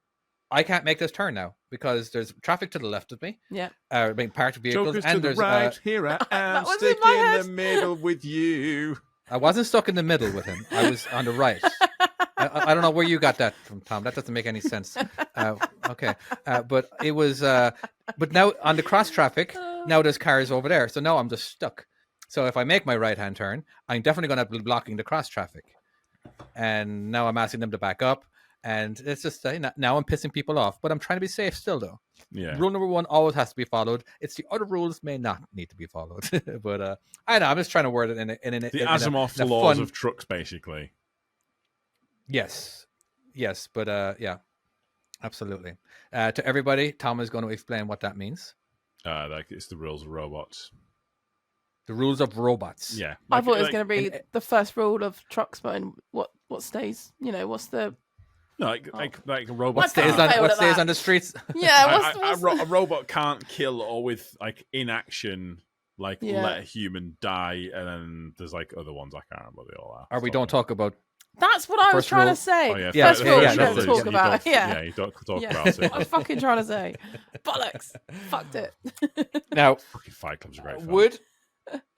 I can't make this turn now because there's traffic to the left of me. Yeah. Being parked vehicles, Jokers and to there's the right. Here I am, stuck in the middle with you. I wasn't stuck in the middle with him. I was on the right. I don't know where you got that from, Tom. That doesn't make any sense. Okay, but it was. But now on the cross traffic, now there's cars over there, so now I'm just stuck. So if I make my right-hand turn, I'm definitely going to be blocking the cross traffic. And now I'm asking them to back up, and it's just now I'm pissing people off. But I'm trying to be safe still, though. Yeah. Rule number 1 always has to be followed. It's the other rules may not need to be followed. But I know I'm just trying to word it in the Asimov laws of trucks, basically. Yes, but yeah, absolutely. To everybody, Tom is going to explain what that means. Like it's the rules of robots. The rules of robots. Yeah, I thought it was going to be the first rule of trucks, but what stays? You know, what's the like a robot what stays on the streets? Yeah, a robot can't kill or with like inaction. Like let a human die, and then there's like other ones I can't remember what they all are. Or we don't talk about. That's what I was trying to say. Oh, yeah. First rule, you don't talk about. Yeah, you don't talk about it. I'm fucking trying to say. Bollocks. Fucked it. Now, fucking Fight Club's a great film.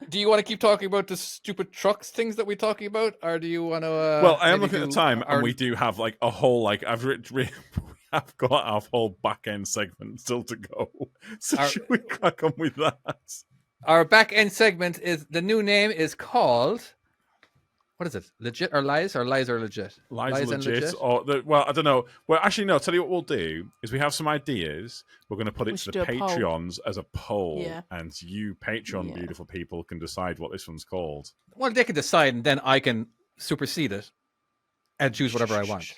Do you want to keep talking about the stupid trucks things that we're talking about, or do you want to? Well, I am looking at the time, and we do have like a whole I've got our whole back end segment still to go. So should we crack on with that? Our back end segment is the new name is called. What is it? Legit or lies? Or lies are legit? Lies and legit? Well, I don't know. Well, actually, no. I'll tell you what we'll do is we have some ideas. We're going to put it to the Patreons as a poll. Yeah. And you Patreon beautiful people can decide what this one's called. Well, they can decide and then I can supersede it and choose whatever I want.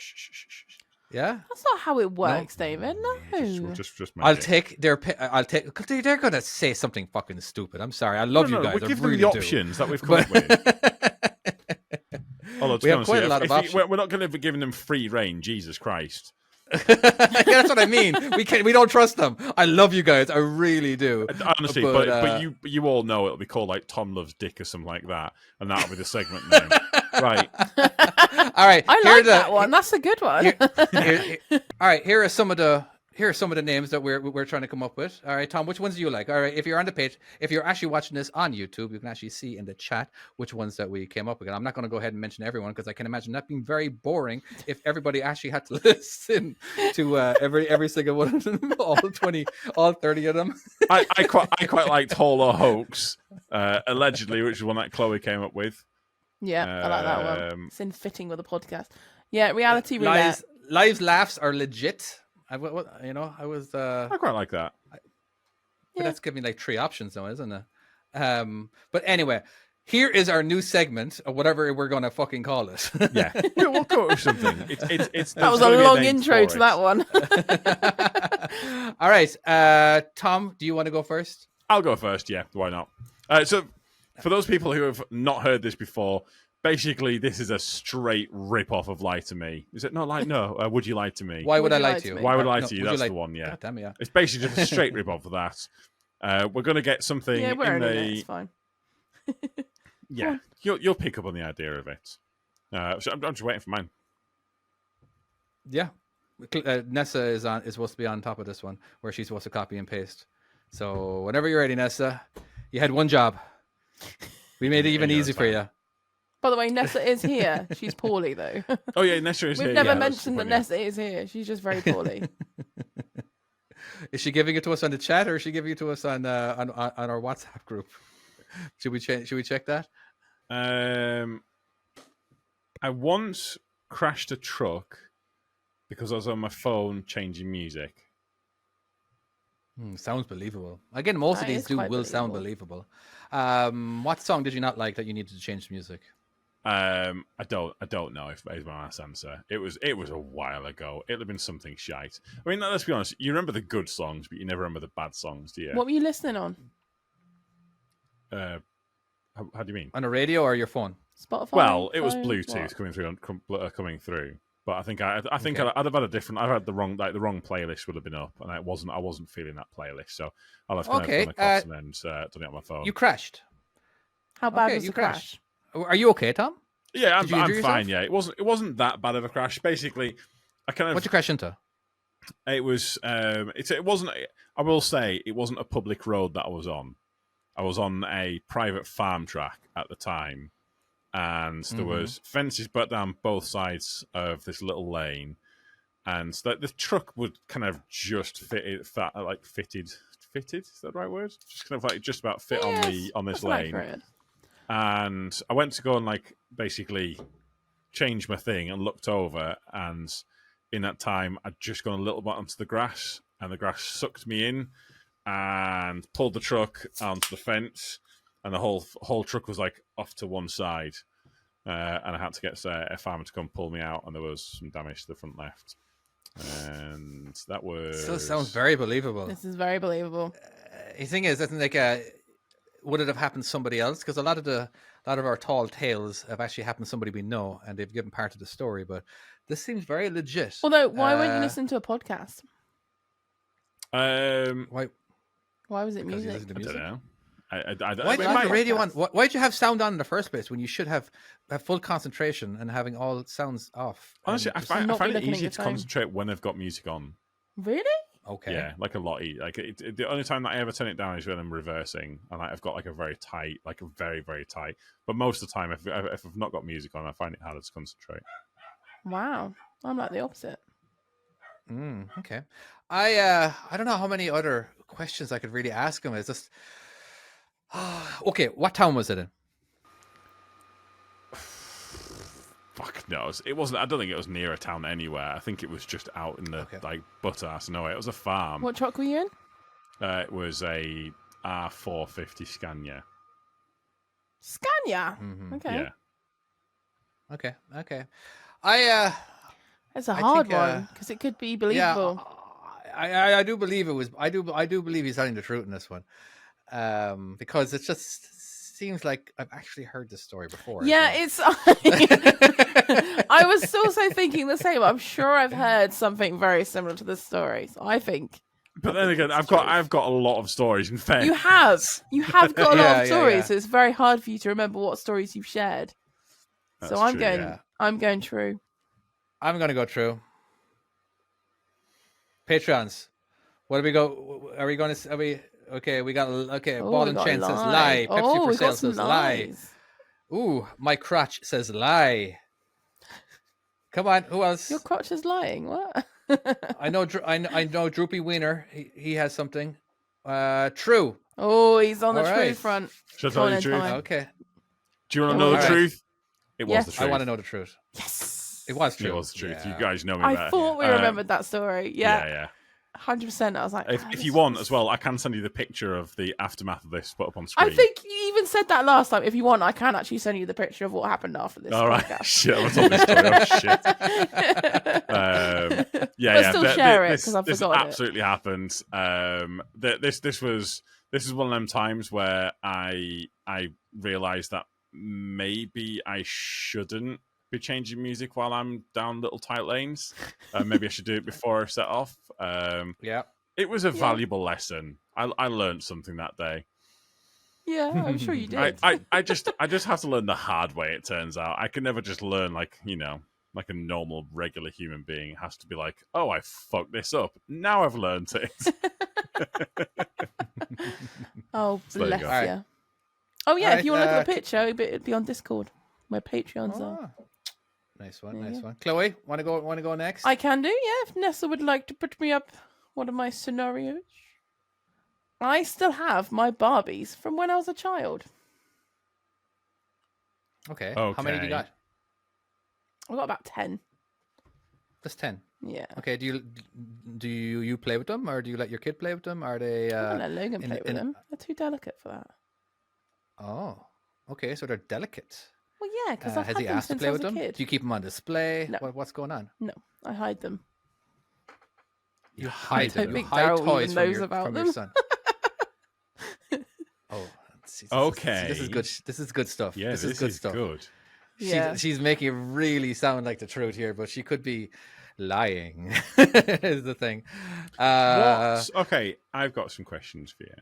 Yeah? That's not how it works, David. No. Just I'll take they're going to say something fucking stupid. I'm sorry. I love you guys. We give them the options that we've come up with. Although, we have quite a lot of options. We're not going to be giving them free reign. Jesus Christ! That's what I mean. We don't trust them. I love you guys. I really do. Honestly, but you all know it'll be called like Tom Loves Dick or something like that, and that'll be the segment name, right? All right. I like that one. That's a good one. All right. Here are some of the names that we're trying to come up with. All right, Tom, which ones do you like? All right, if you're on the page, if you're actually watching this on YouTube, you can actually see in the chat which ones that we came up with. I'm not going to go ahead and mention everyone because I can imagine that being very boring if everybody actually had to listen to every single one of them, all 30 of them. I quite liked Whole or Hoax, allegedly, which is one that Chloe came up with. Yeah, I like that one. It's in fitting with the podcast. Yeah, reality roulette. Lives laughs are legit. I was. I quite like that. But that's giving like 3 options, though, isn't it? But anyway, Here is our new segment, or whatever we're going to fucking call it. Yeah, we'll go with something. That was a long intro to that one. All right, Tom, do you want to go first? I'll go first. Yeah, why not? So, for those people who have not heard this before, basically, this is a straight rip-off of Lie to Me. Is it not like, no, Would You Lie to Me? Why would I lie to you? Why would I lie to you? That's the one, yeah. God damn it, yeah. It's basically just a straight rip-off of that. We're going to get something Yeah, we're in the... It's fine. Yeah, you'll pick up on the idea of it. So I'm just waiting for mine. Yeah. Nessa is supposed to be on top of this one, where she's supposed to copy and paste. So whenever you're ready, Nessa, you had one job. We made it even easy for you. By the way, Nessa is here. She's poorly, though. Oh, yeah, Nessa is here. We've never mentioned that Nessa is here. She's just very poorly. Is she giving it to us on the chat, or is she giving it to us on our WhatsApp group? Should we check that? I once crashed a truck because I was on my phone changing music. Sounds believable. Again, most of these will sound believable. What song did you not like that you needed to change the music? I don't know if is my last answer. It was a while ago. It'll have been something shite. I mean, let's be honest. You remember the good songs, but you never remember the bad songs, do you? What were you listening on? How do you mean? On a radio or your phone? Spotify. Well, it was Bluetooth coming through. But I think I'd have had a different. I've had the wrong playlist would have been up, and I wasn't feeling that playlist. So I'll have kind of gone across and then done it on my phone. You crashed. How bad was the crash? Are you okay, Tom? Yeah, I'm fine. Yeah, it wasn't that bad of a crash. Basically, What'd you crash into? It was. It wasn't. I will say it wasn't a public road that I was on. I was on a private farm track at the time, and there was fences put down both sides of this little lane, and the truck would kind of just fitted. Is that the right word? Just kind of just about fit on this lane. Right. And I went to go and basically change my thing and looked over, and in that time I'd just gone a little bit onto the grass, and the grass sucked me in and pulled the truck onto the fence, and the whole truck was off to one side, and I had to get a farmer to come pull me out, and there was some damage to the front left, and that was. So sounds very believable. This is very believable. The thing is, isn't would it have happened to somebody else? Because a lot of our tall tales have actually happened to somebody we know, and they've given part of the story. But this seems very legit. Although, why weren't you listening to a podcast? Why was it music? I don't know. Why did you have the radio on? Why did you have sound on in the first place when you should have full concentration and having all sounds off? Honestly, I find it easier to concentrate when I've got music on. Really? Okay. Yeah, a lot. The only time that I ever turn it down is when I'm reversing, and I've got a very tight, a very very tight. But most of the time, if I've not got music on, I find it harder to concentrate. Wow, I'm like the opposite. Okay. I don't know how many other questions I could really ask him. It's just okay. What town was it in? Fuck knows. It wasn't. I don't think it was near a town anywhere. I think it was just out in the butt ass nowhere. It was a farm. What truck were you in? It was a R450 Scania. Scania. Okay. Yeah. Okay. It's a hard one because it could be believable. Yeah, I do believe it was. I do believe he's telling the truth in this one, because it just seems like I've actually heard this story before. Yeah, it's. I was also thinking the same. I'm sure I've heard something very similar to this story. So I think. But then again, I've got a lot of stories. In fact, you have got a lot of stories, so it's very hard for you to remember what stories you've shared. That's so I'm true, going. Yeah. I'm going true. I'm going to go true. Patreons, what do we go? Are we going to? Are we okay? We got Ball and Chain says lie. Pepsi for sale says lie. Ooh, my crotch says lie. Come on, who else? Your crotch is lying. What? I know Droopy Wiener. He has something. True. Oh, he's on the true front. Should I tell you the truth? Okay. Do you want to know the truth? It was the truth. I want to know the truth. Yes. It was true. It was the truth. Yeah. You guys know me I better. thought we remembered that story. Yeah. Yeah. 100%. I was like, if you want as well, I can send you the picture of the aftermath of this put up on screen. I think you even said that last time. If you want, I can actually send you the picture of what happened after this. All right, shit, I told this story. Oh shit. But still share it because I've this forgotten absolutely happened. This is one of them times where I realised that maybe I shouldn't be changing music while I'm down little tight lanes. Maybe I should do it before I set off. It was a valuable lesson. I learned something that day. Yeah, I'm sure you did. I just have to learn the hard way. It turns out I can never just learn like a normal regular human being. It has to be like, oh, I fucked this up. Now I've learned it. Oh, bless you. Right. Oh yeah, if you want to look at the picture, it'd be on Discord. My Patreons are. Nice one, nice one. Chloe, want to go next? I can do, yeah. If Nessa would like to put me up one of my scenarios. I still have my Barbies from when I was a child. Okay. How many do you got? I've got about 10. Just 10. Yeah. Okay. Do you play with them, or do you let your kid play with them? Are they? I let Logan play with them. They're too delicate for that. Oh. Okay. So they're delicate. Well, yeah, because I've has had he them asked to since play I was with a them? kid. Do you keep them on display? No. What's going on? No, I hide them. You hide them. I don't You think hide Daryl toys even from knows your, about from them. your son. Oh. Okay. This is good. This is good stuff. Yeah, this is good stuff. Good. She's making it really sound like the truth here, but she could be lying. Is the thing. Okay, I've got some questions for you.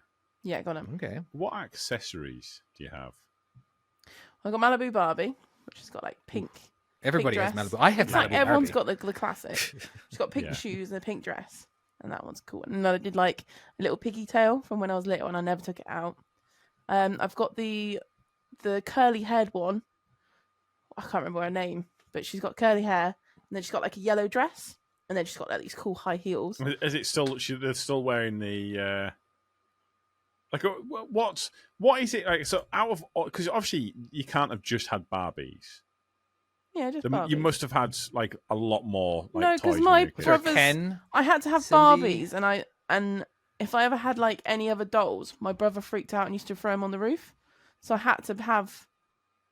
Yeah, got them. Okay. What accessories do you have? I got Malibu Barbie, which has got like pink. Everybody pink has dress. Malibu. I have Malibu. Everyone's Barbie. got the classic. She's got pink shoes and a pink dress, and that one's cool. And then I did like a little piggy tail from when I was little, and I never took it out. I've got the curly haired one. I can't remember her name, but she's got curly hair, and then she's got like a yellow dress, and then she's got like these cool high heels. Is it still? They're still wearing the. Like what is it like? So because obviously you can't have just had Barbies. Yeah, just Barbies. You must have had like a lot more. Like, no, because because my brothers, Ken, I had to have Cindy. Barbies, and if I ever had like any other dolls, my brother freaked out and used to throw them on the roof, so I had to have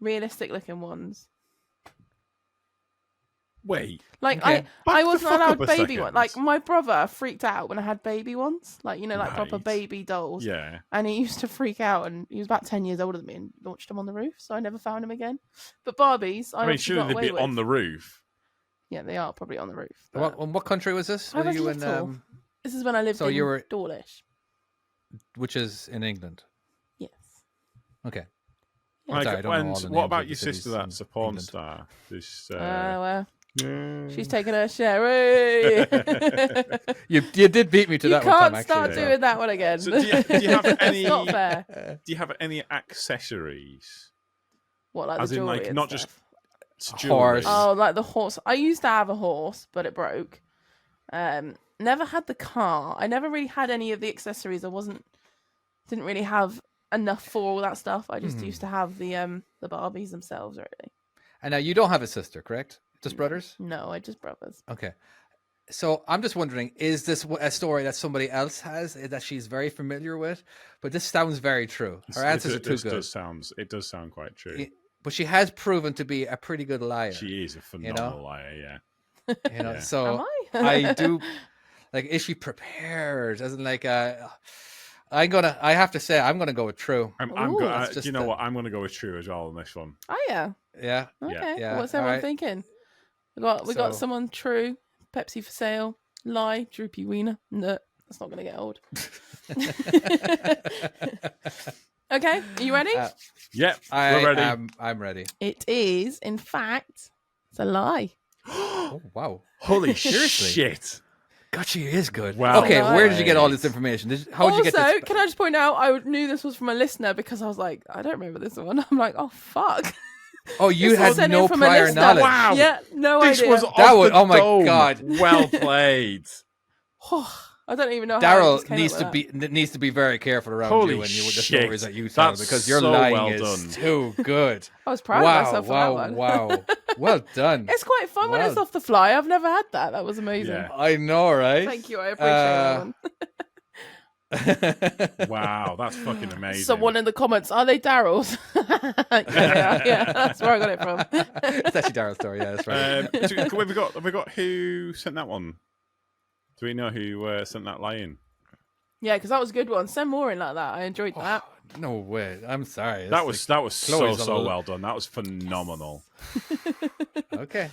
realistic looking ones. Wait, like okay. I wasn't allowed baby second. ones. Like my brother freaked out when I had baby ones, like like proper Right. baby dolls. Yeah. And he used to freak out, and he was about 10 years older than me, and launched them on the roof, so I never found him again. But Barbies, I mean, obviously got surely away they'd be with. on the roof. Yeah, they are probably on the roof. But What country was this? I Were was you in? little. This is when I lived so in you were- Dawlish. Which is in England. Yes. Okay. Like, Sorry, I don't know all and the what names about of your the cities sister? That's in a porn England. star. This, Well, yeah. she's taking her share. Hey! You did beat me to You that one time. can't Actually. start doing that one again. So do you have any? It's not fair. Do you have any accessories? What, like As the in, jewelry like, and not stuff? just jewelry. Horse. Oh, like the horse. I used to have a horse, but it broke. Never had the car. I never really had any of the accessories. Didn't really have enough for all that stuff. I just used to have the Barbies themselves, really. And now you don't have a sister, correct? Just brothers? No, I just brothers. Okay. So I'm just wondering, is this a story that somebody else has that she's very familiar with? But this sounds very true. Her answers are too good. It does sound quite true. But she has proven to be a pretty good liar. She is a phenomenal liar, yeah. Yeah. So Am I do, like, is she prepared? As in, like, I have to say, I'm gonna go with true. I'm Ooh, going. just You know what? I'm going to go with true as well on this one. Oh yeah. Yeah. Okay. Yeah. What's everyone Alright. thinking? We got So- someone true. Pepsi for sale. Lie. Droopy wiener. No, that's not gonna get old. Okay, are you ready? Yep, we're ready. I'm ready. It is, in fact, it's a lie. Oh, wow. Holy Seriously? shit! God, she is good. Wow. Okay, Nice. where did you get all this information? How did you get Also, this? can I just point out, I knew this was from a listener because I was like, I don't remember this one. I'm like, oh fuck. Oh, you This was had sent no in from a prior listener. knowledge. Wow. Yeah, no This idea. was That off was- the oh my dome. God. Well played. I don't even know. Daryl needs to be very careful around Holy you and the shit. stories that you tell because your so lying well is done. too good. I was proud of myself for that one. Wow. Well done. It's quite fun when it's off the fly. I've never had that. That was amazing. Yeah. I know, right? Thank you. I appreciate that one. Wow, that's fucking amazing. Someone in the comments, are they Daryl's? yeah, that's where I got it from. It's actually Daryl's story. Yeah, that's right. Have we got who sent that one? Do we know who sent that lie in? Yeah, because that was a good one. Send more in like that. I enjoyed that. No way. I'm sorry. That was so well done. That was phenomenal. Okay.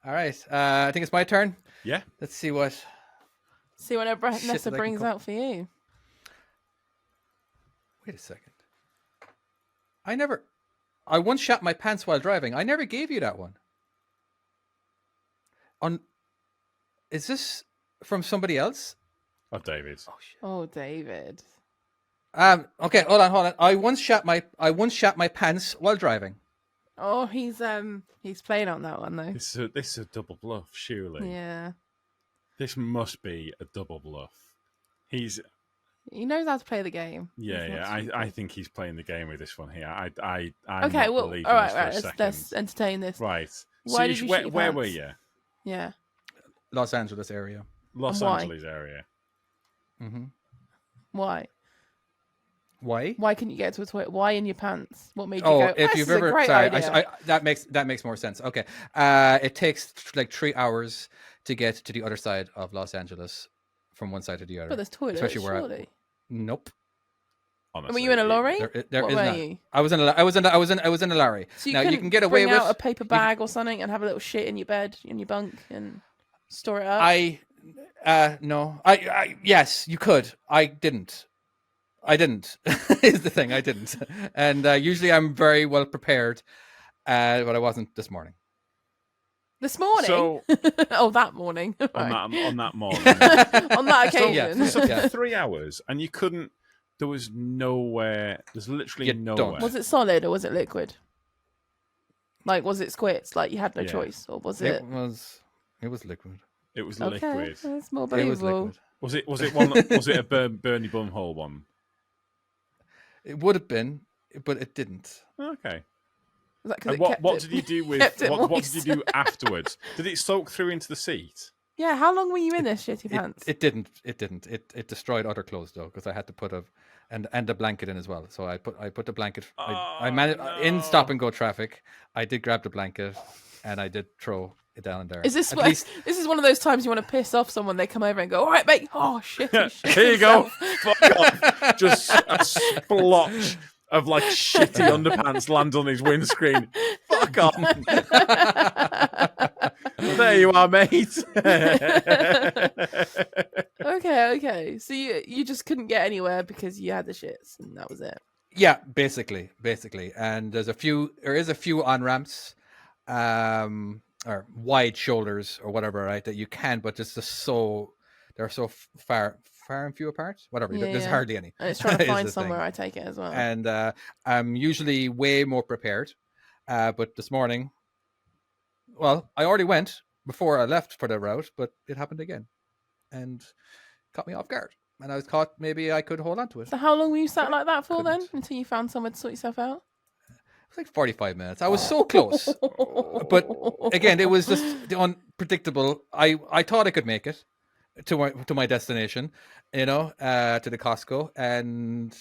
All right. I think it's my turn. Yeah. Let's see what Nessa brings out for you. Wait a second. I once shat my pants while driving. I never gave you that one. Is this from somebody else? Oh, David. Oh shit. Oh, David. Okay, hold on. I once shat my pants while driving. Oh, he's playing on that one though. This is a double bluff, surely. Yeah. This must be a double bluff. He knows how to play the game. Yeah. I think he's playing the game with this one here. I'm okay, not well, believing all right, this for a let's entertain this. Right. Why did you shit your where pants? were you? Yeah. Los Angeles area. Los Angeles area. Mm-hmm. Why? Why? Why couldn't you get to a toilet? Why in your pants? What made you go? If you've this ever, is a great sorry, idea. that makes more sense. Okay, it takes like 3 hours to get to the other side of Los Angeles from one side to the other. But there's toilets, especially where surely. Nope. Honestly, were you in a lorry? There what is were not. you? I was in a lorry. So now you can get away bring with out a paper bag or something and have a little shit in your bed, in your bunk, and store it up. No. Yes, you could. I didn't. Is the thing. I didn't. And usually I'm very well prepared, but I wasn't this morning. This morning? So, that morning. on that morning. On that occasion. So 3 hours, and you couldn't. There was nowhere. There's literally nowhere. Was it solid or was it liquid? Like, was it squirts? Like you had no choice, or was it? It was liquid. It was okay, liquid. That's more believable. Was it one? Was it a Bernie Bumhole one? It would have been, but it didn't. Okay. What did you do with what did you do afterwards? Did it soak through into the seat? Yeah. How long were you in this shitty pants? It didn't. It destroyed other clothes though, because I had to put a blanket in as well. So I put the blanket. I managed in stop and go traffic. I did grab the blanket, and I did throw it down there. Is this this is one of those times you want to piss off someone? They come over and go, "All right, mate. Oh shit! Here you go. Fuck off. Just a splotch of like shitty underpants land on his windscreen. Fuck off. There you are, mate. Okay. So you just couldn't get anywhere because you had the shits, and that was it. Yeah, basically. And there is a few on ramps, or wide shoulders or whatever, right? That you can, but they're so far and few apart. Whatever, there's hardly any. And it's trying to find somewhere. Thing. I take it as well. And I'm usually way more prepared, but this morning, well, I already went before I left for the route, but it happened again, and caught me off guard. And I was caught. Maybe I could hold on to it. So how long were you sat like that for then, until you found somewhere to sort yourself out? It was like 45 minutes. I was so close, but again, it was just unpredictable. I thought I could make it to my destination, to the Costco, and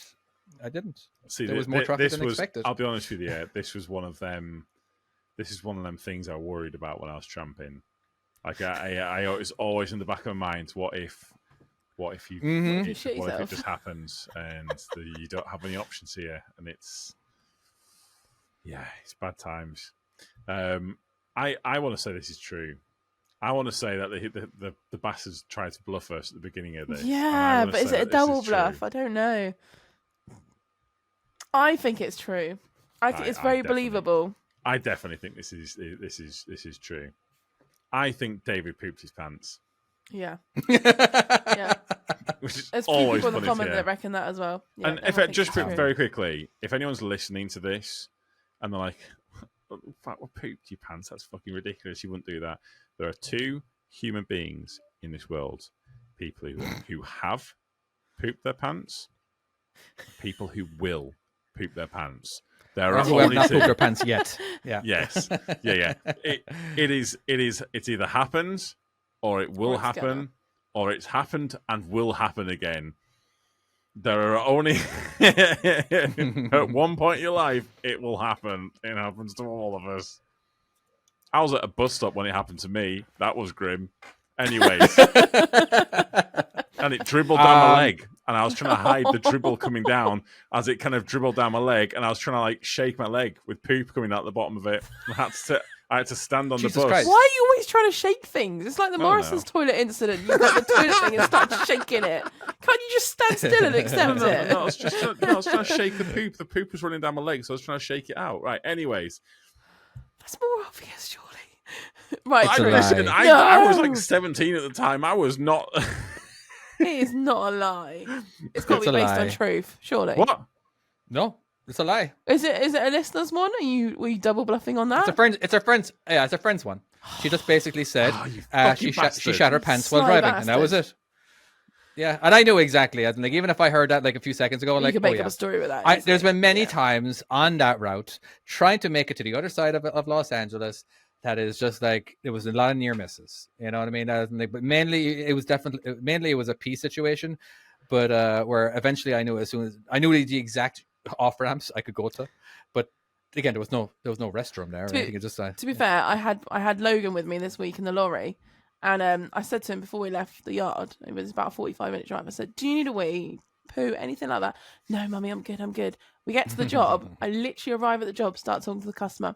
I didn't. See, there was more traffic than expected. I'll be honest with you. This was one of them. This is one of them things I worried about when I was tramping. Like I was always in the back of my mind, what if it just happens and you don't have any options here, and it's bad times. I want to say this is true. I want to say that the bastards tried to bluff us at the beginning of this. Yeah, but is it a double bluff? I don't know. I think it's true. I think it's very believable. I definitely think this is true. I think David pooped his pants. Yeah. Yeah. Which is There's a few always people in the funny comment that reckon that as well. Yeah, and if it just very quickly, if anyone's listening to this and they're like, "What pooped your pants? That's fucking ridiculous. You wouldn't do that." There are two human beings in this world people who have pooped their pants, people who will poop their pants. There are who have only not two. pooped their pants yet. Yeah. Yes. Yeah. It's either happened, or it will happen, or it's happened and will happen again. There are only at one point in your life it will happen. It happens to all of us. I was at a bus stop when it happened to me. That was grim. Anyways. And it dribbled down my leg. And I was trying to hide the dribble coming down as it kind of dribbled down my leg. And I was trying to like shake my leg with poop coming out the bottom of it. I had to stand on Jesus the bus. Christ. Why are you always trying to shake things? It's like the Morrison's toilet incident. You got the toilet thing and start shaking it. Can't you just stand still and accept it? No, I was trying to shake the poop. The poop was running down my leg, so I was trying to shake it out. Right, anyways. That's more obvious, surely. Right, I was like 17 at the time. I was not... It is not a lie. It's got to be based on truth, surely. What? No, it's a lie. Is it a listener's one? Were you double bluffing on that? It's a friend's one. She just basically said she shat her pants while Sly driving, bastard. and that was it. Yeah, and I knew exactly. I like, even if I heard that like a few seconds ago, like, you could make up a story with that. There's been many times on that route trying to make it to the other side of Los Angeles. That is just like, it was a lot of near misses. You know what I mean? But mainly it was a pee situation, but where eventually I knew the exact off ramps I could go to, but again there was no restroom there. To be fair, I had Logan with me this week in the lorry, and I said to him before we left the yard, it was about a 45-minute drive. I said, "Do you need a wee, poo, anything like that?" "No, mummy, I'm good. We get to the job. I literally arrive at the job, start talking to the customer.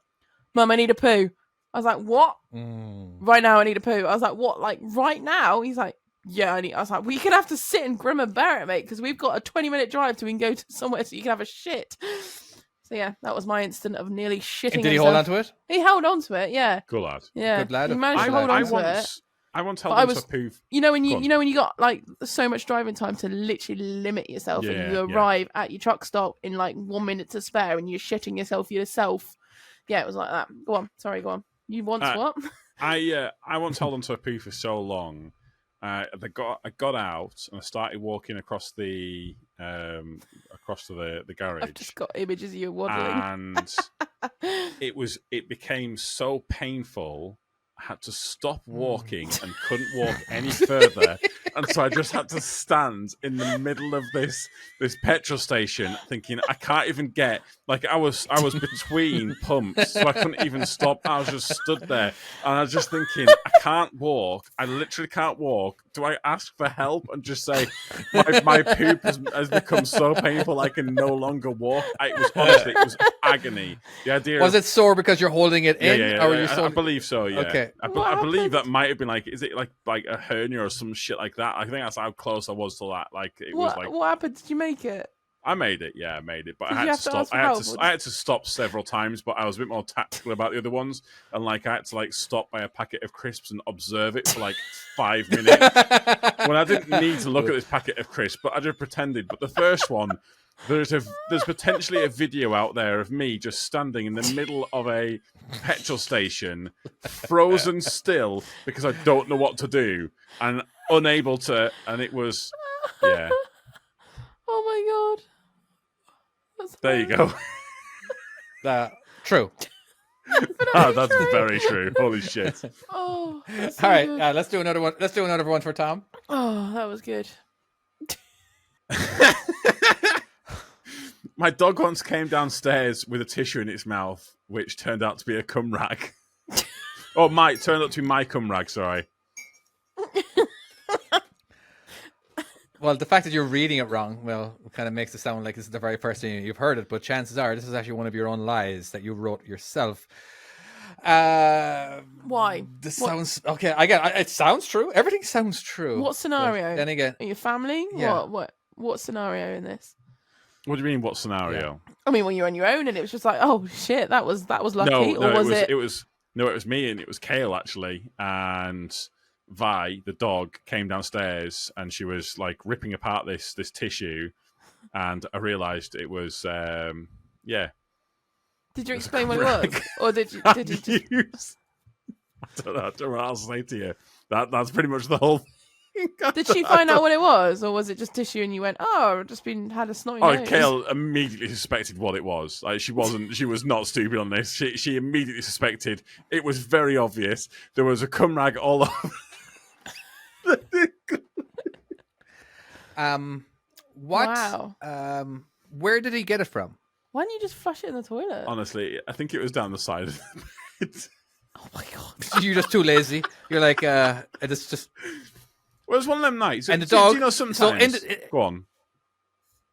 "Mum, I need a poo." I was like, "What?" "Right now, I need a poo." I was like, "What? Like right now?" He's like, "Yeah, I need." I was like, "Well, you can have to sit and grim and bear it, mate, because we've got a 20-minute drive to we can go to somewhere so you can have a shit." So yeah, that was my instant of nearly shitting. And did he hold on to it? He held on to it. Yeah. Good lad. Yeah. Good lad. He managed to hold on to it. I once held on to a poo. You know when you got like so much driving time to literally limit yourself, and you arrive at your truck stop in like 1 minute to spare, and you're shitting yourself. Yeah, it was like that. Go on. Sorry, go on. You once what? I once held on to a poo for so long. I got out and I started walking across to the garage. I've just got images of you waddling, and it became so painful. I had to stop walking and couldn't walk any further, and so I just had to stand in the middle of this petrol station, thinking I can't even get, like, I was between pumps, so I couldn't even stop. I was just stood there, and I was just thinking, I can't walk. I literally can't walk. Do I ask for help and just say my poop has become so painful I can no longer walk? It was agony. The idea was it sore because you're holding it in, or were you I believe so. Yeah. Okay. I believe that might have been like, is it like a hernia or some shit like that? I think that's how close I was to that. Like it was like. What happened? Did you make it? I made it. Yeah, I made it, but Did I you had have to to stop. ask for I had to stop several times, but I was a bit more tactical about the other ones, and like I had to like stop by a packet of crisps and observe it for like 5 minutes when I didn't need to look at this packet of crisps, but I just pretended. But the first one. There's potentially a video out there of me just standing in the middle of a petrol station, frozen still because I don't know what to do and unable to. And it was, yeah. Oh my god! There you go. True. That's very true. Holy shit! Oh, all right. Let's do another one. Let's do another one for Tom. Oh, that was good. My dog once came downstairs with a tissue in its mouth, which turned out to be a cum rag. Turned out to be my cum rag, sorry. Well, the fact that you're reading it wrong, kind of makes it sound like this is the very first time you've heard it, but chances are this is actually one of your own lies that you wrote yourself. Why? This sounds... Okay, it sounds true. Everything sounds true. What scenario? But then again... Are you family? Yeah. What scenario in this? What do you mean, what scenario? Yeah. I mean, when you're on your own and it was just like, oh shit, that was lucky, no, or was it? It was me and it was Kale actually, and Vi, the dog, came downstairs and she was like ripping apart this tissue, and I realised it was yeah. Did you explain what it was, or did you just... I don't know what else to say to you. That's pretty much the whole. Did she find out what it was, or was it just tissue and you went, "Oh, I've just had a snotty nose"? Kale immediately suspected what it was. Like she was not stupid on this. She immediately suspected. It was very obvious. There was a cum rag all over. What? Wow. Where did he get it from? Why didn't you just flush it in the toilet? Honestly, I think it was down the side of the bed. Oh my god! You're just too lazy. You're like, it's just. Well, it was one of them nights. And the dog. Do you know sometimes? Go on.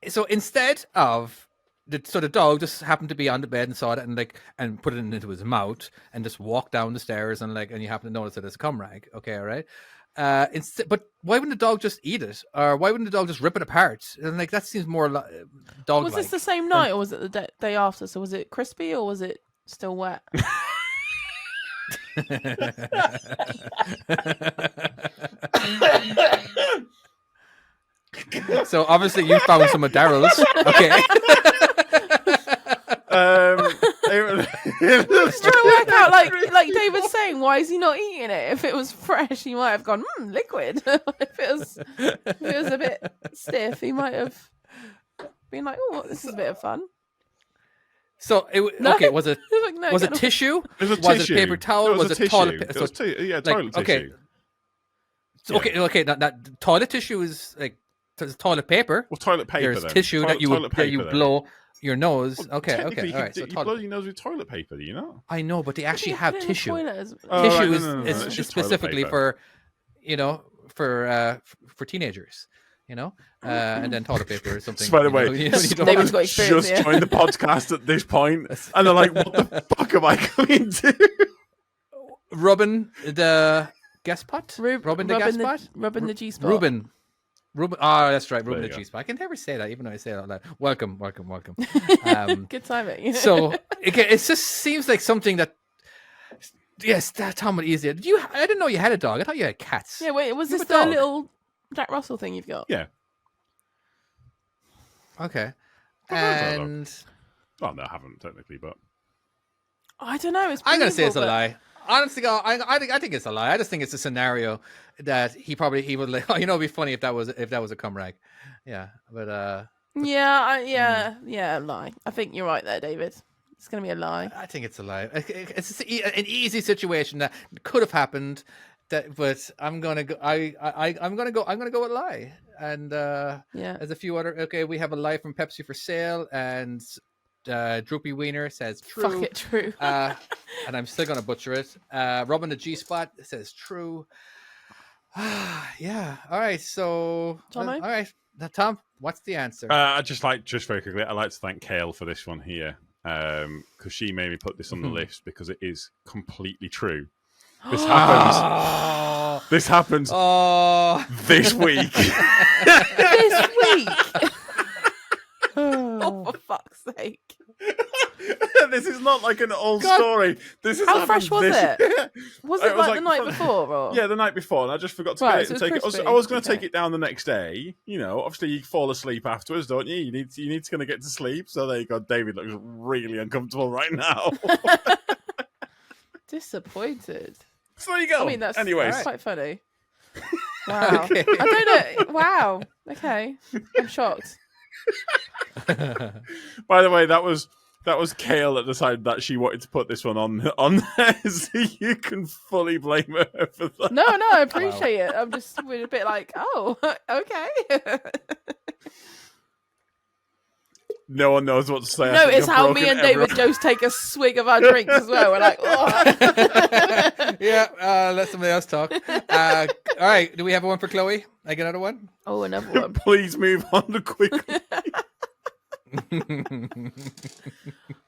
So instead of the dog just happened to be on the bed and saw it and put it into his mouth and just walked down the stairs and you happen to notice that it's a cum rag. Okay, all right. But why wouldn't the dog just eat it, or why wouldn't the dog just rip it apart? And that seems more dog. Was this the same night, or was it the day after? So was it crispy, or was it still wet? So obviously you found some of Daryl's. Okay. Just trying to work out, like David's saying, why is he not eating it? If it was fresh, he might have gone, liquid. if it was a bit stiff, he might have been like, oh, this is a bit of fun. So was it was it tissue? Was it paper towel? Was it toilet paper? Toilet tissue. Okay. That toilet tissue is there's toilet paper. Well, toilet paper. There's tissue that you blow your nose. Okay. All right. So you blow your nose with toilet paper, do you know? I know, but they actually have tissue. Tissue is specifically for, for teenagers. And then toilet paper or something. So by the way, David's got experience just joined the podcast at this point, and they're like, "What the fuck am I going to?" Rubbing the gas pot. Rubbing the gas pot. Rubbing the G spot. Ruben. Oh, that's right. Rubbing the G spot. I can never say that, even though I say it out loud. Welcome. Good timing. So it just seems like something that. Yes, that Tom would easier. I didn't know you had a dog. I thought you had cats. Yeah. Wait, was this the little Jack Russell thing you've got? Yeah. Okay. And well, no, I haven't technically, but I don't know. I'm gonna say it's a lie. Honestly, I think it's a lie. I just think it's a scenario that he would like. Oh, it'd be funny if that was a cum rag. Yeah, but yeah, lie. I think you're right there, David. It's gonna be a lie. I think it's a lie. It's an easy situation that could have happened. But I'm gonna go. I'm gonna go with lie. And there's a few other. Okay, we have a lie from Pepsi for sale, and Droopy Wiener says true. Fuck it, true. And I'm still gonna butcher it. Rubbing the G spot says true. Yeah. All right. So all right, now, Tom, what's the answer? just very quickly, I'd like to thank Kale for this one here, because she made me put this on the list because it is completely true. This happens. This happens this week. This week? Oh, for fuck's sake. This is not like an old story. This is how fresh was it? Was it like the night before? Or? Yeah, the night before, and I just forgot to get it and take it. I was going to take it down the next day. Obviously you fall asleep afterwards, don't you? You need to kind of get to sleep. So there you go. David looks really uncomfortable right now. Disappointed. So there you go. I mean, that's anyways quite funny. Wow. Okay. I don't know. Wow. Okay. I'm shocked. By the way, that was Kale that decided that she wanted to put this one on there, so you can fully blame her for that. No, I appreciate it. I'm just a bit like, oh, okay. No one knows what to say. No, it's how me and David just take a swig of our drinks as well. We're like, oh. Yeah, let somebody else talk. All right, do we have one for Chloe? I get another one? Oh, another one. Please move on quickly.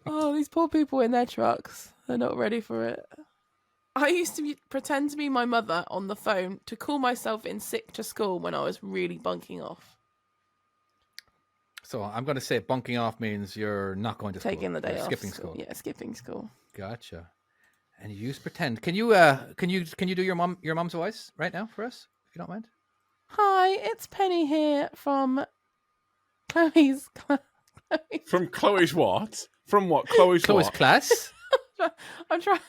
Oh, these poor people in their trucks. They're not ready for it. I used to pretend to be my mother on the phone to call myself in sick to school when I was really bunking off. So I'm going to say bunking off means you're not going to school. Taking the day off. Skipping school. Yeah, skipping school. Gotcha. And you use pretend. Can you do your mom's voice right now for us, if you don't mind? Hi, it's Penny here from Chloe's. From Chloe's what? From what? Chloe's class. I'm trying.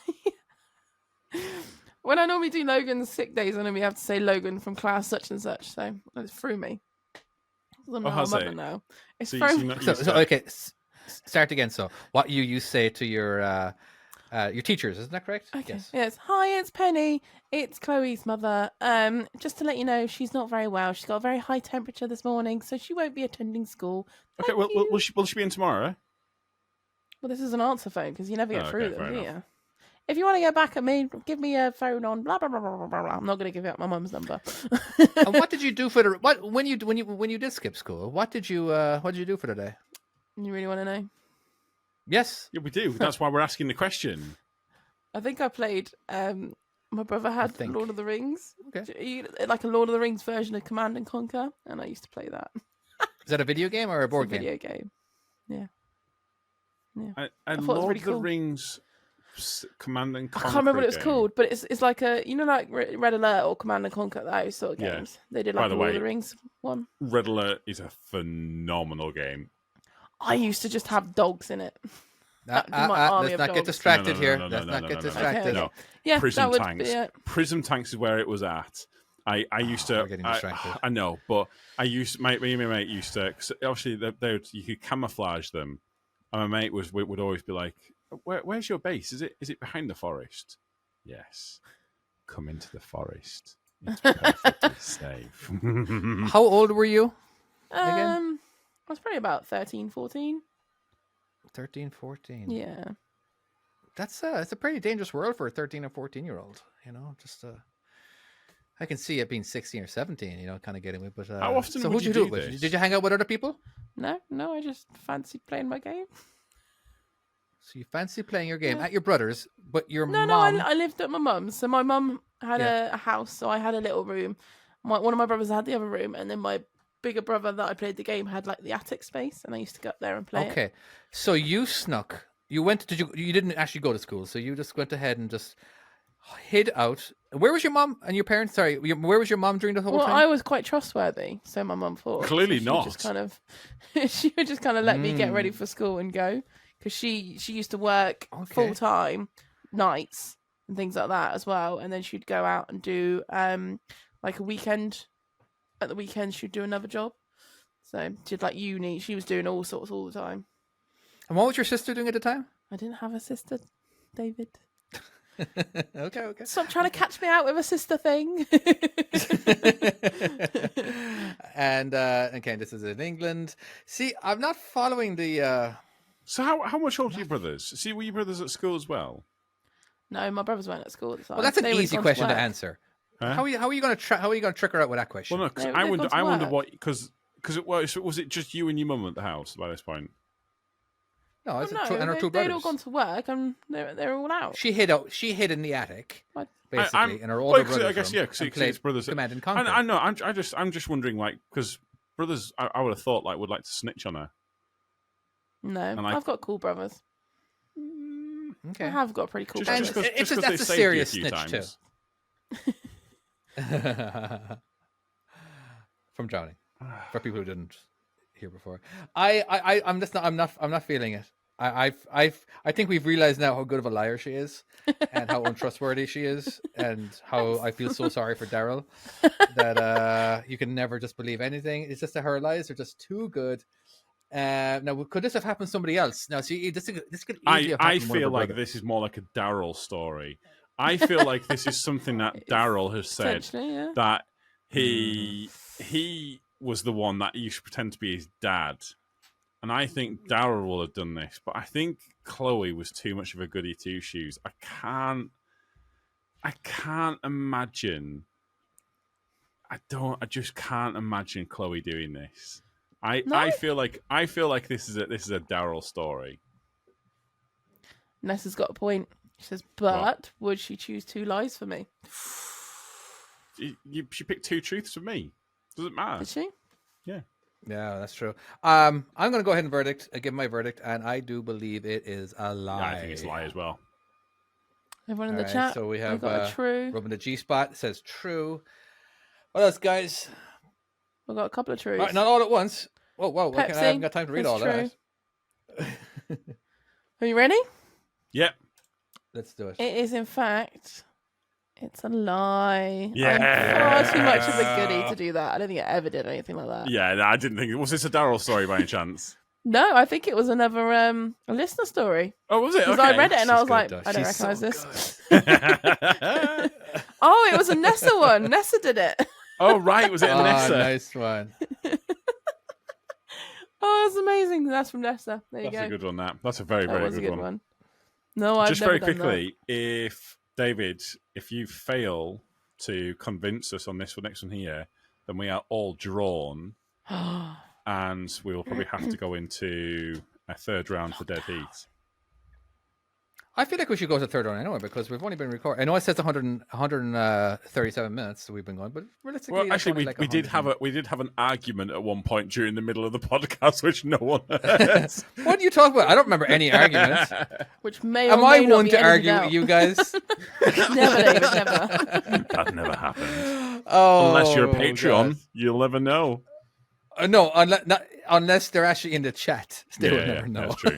When I normally do Logan's sick days, I normally have to say Logan from class such and such. So it threw me. I'm not a mother now. It's thrown me. So okay, start again. So what you say to your teachers, isn't that correct? Okay. Yes. Hi, it's Penny. It's Chloe's mother. Just to let you know, she's not very well. She's got a very high temperature this morning, so she won't be attending school. Okay. Well, will she be in tomorrow? Well, this is an answer phone because you never get through them, do you? If you want to get back at me, give me a phone on blah blah blah blah blah blah. I'm not going to give out my mum's number. And what did you do for when you did skip school? What did you do for the day? You really want to know? Yes. Yeah, we do. That's why we're asking the question. I think I played. My brother had Lord of the Rings. Okay. Like a Lord of the Rings version of Command and Conquer, and I used to play that. Is that a video game or a board game? Video game. Yeah. Yeah. And Lord of the Rings Command and Conquer. I can't remember what it was called, but it's like like Red Alert or Command and Conquer, those sort of games. They did like Lord of the Rings one. Red Alert is a phenomenal game. I used to just have dogs in it. Let's not get distracted here. Let's not get distracted. No. Yeah, Prism Tanks. Prism Tanks is where it was at. I used to. We're getting distracted. I know, but I used. My mate used to. Cause obviously, you could camouflage them, and my mate would always be like, "Where's your base? Is it behind the forest?" Yes. Come into the forest. It's perfectly safe. How old were you? Again? I was probably about 13, 14. 13, 14. Yeah. It's a pretty dangerous world for a 13 or 14-year-old. Just I can see it being 16 or 17. Kind of getting it. But how often? So would who'd you do it with? Did you hang out with other people? No. I just fancied playing my game. So you fancy playing your game at your brother's, but your mom... No, I lived at my mum's. So my mum had a house, so I had a little room. One of my brothers had the other room, and then my bigger brother that I played the game had like the attic space, and I used to go up there and play. Okay, so you snuck. You went. You didn't actually go to school, so you just went ahead and just hid out. Where was your mom and your parents? Sorry, where was your mom during the whole time? Well, I was quite trustworthy, so my mum thought. Clearly not. She would just kind of let me get ready for school and go, because she used to work full time, nights and things like that as well, and then she'd go out and do like a weekend. At the weekend, she'd do another job. So she'd like uni. She was doing all sorts all the time. And what was your sister doing at the time? I didn't have a sister, David. Okay. Stop trying to catch me out with a sister thing. And okay, this is in England. See, I'm not following the. So how much older are your brothers? See, were your brothers at school as well? No, my brothers weren't at school at the time. Well, that's an easy question to answer. Huh? How are you going to trick her out with that question? Well, no, because I wonder what because was it just you and your mum at the house by this point? No, and her two brothers. They'd all gone to work and they're all out. She hid in the attic, basically, in her older brother's room. I guess because it's brothers. Command and Conquer. I know. I'm just wondering, like, because brothers, I would have thought would like to snitch on her. No, I've got cool brothers. Okay, I have got pretty cool brothers. That's a serious snitch too. From drowning, for people who didn't hear before. I'm not feeling it. I think we've realized now how good of a liar she is, and how untrustworthy she is, and how I feel so sorry for Daryl that you can never just believe anything. It's just that her lies are just too good. Now, could this have happened to somebody else? Now, see, this could easily have happened. I feel like this is more like a Daryl story. I feel like this is something that Daryl has said that he was the one that used to pretend to be his dad. And I think Daryl will have done this, but I think Chloe was too much of a goody two shoes. I can't imagine. I just can't imagine Chloe doing this. I feel like this is a Daryl story. Nessa's got a point. She says, but would she choose two lies for me? She picked two truths for me. Doesn't matter. Did she? Yeah. Yeah, that's true. I'm going to go ahead and give my verdict, and I do believe it is a lie. Yeah, I think it's a lie as well. Everyone in the chat. So we have got a true. Rubbing the G spot says true. What else, guys? We've got a couple of truths. Right, not all at once. Whoa! Pepsi, I haven't got time to read all true. that. Are you ready? Yep. Let's do it. It is, in fact, It's a lie. Yeah. I'm far too much of a goodie to do that. I don't think I ever did anything like that. Yeah, no, I didn't think. Was this a Daryl story by any chance? No, I think it was another a listener story. Oh, was it? Because Okay. I read it and I was like, though. I don't She's recognize so this. Good. Oh, it was a Nessa one. Nessa did it. Oh, right. Was it a Nessa? Nice one. Oh, that's amazing. That's from Nessa. There you go. That's a good one. That's a very, That very was a good good one. No, I've Just never very done quickly, if David, if you fail to convince us on this next one here, then we are all drawn, that. and we will probably have to go into a third round for dead heat. I feel like we should go to the third round anyway because we've only been recording. I know it says 137 minutes that we've been going, but realistically, Well, actually, we did have an argument at one point during the middle of the podcast, which no one heard. What do you talk about? I don't remember any arguments. Which may or Am may I not one be to edited argue out. with you guys? Never, David, never. That never happened. Oh, Unless you're a Patreon, God. you'll never know. No, unless they're actually in the chat, they will never know. That's true.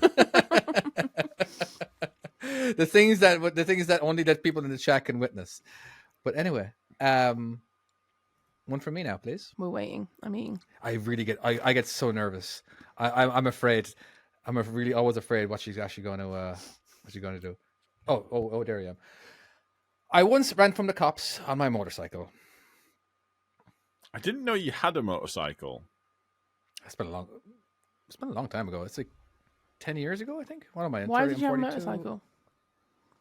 the things that only that people in the chat can witness. But anyway, one for me now, please. We're waiting. I mean, I really I get so nervous. I'm afraid. I'm really always afraid what she's actually going to do. Oh, there I am. I once ran from the cops on my motorcycle. I didn't know you had a motorcycle. It's been a long time ago. It's like 10 years ago, I think. What am I? why 30, did you have a 42? motorcycle?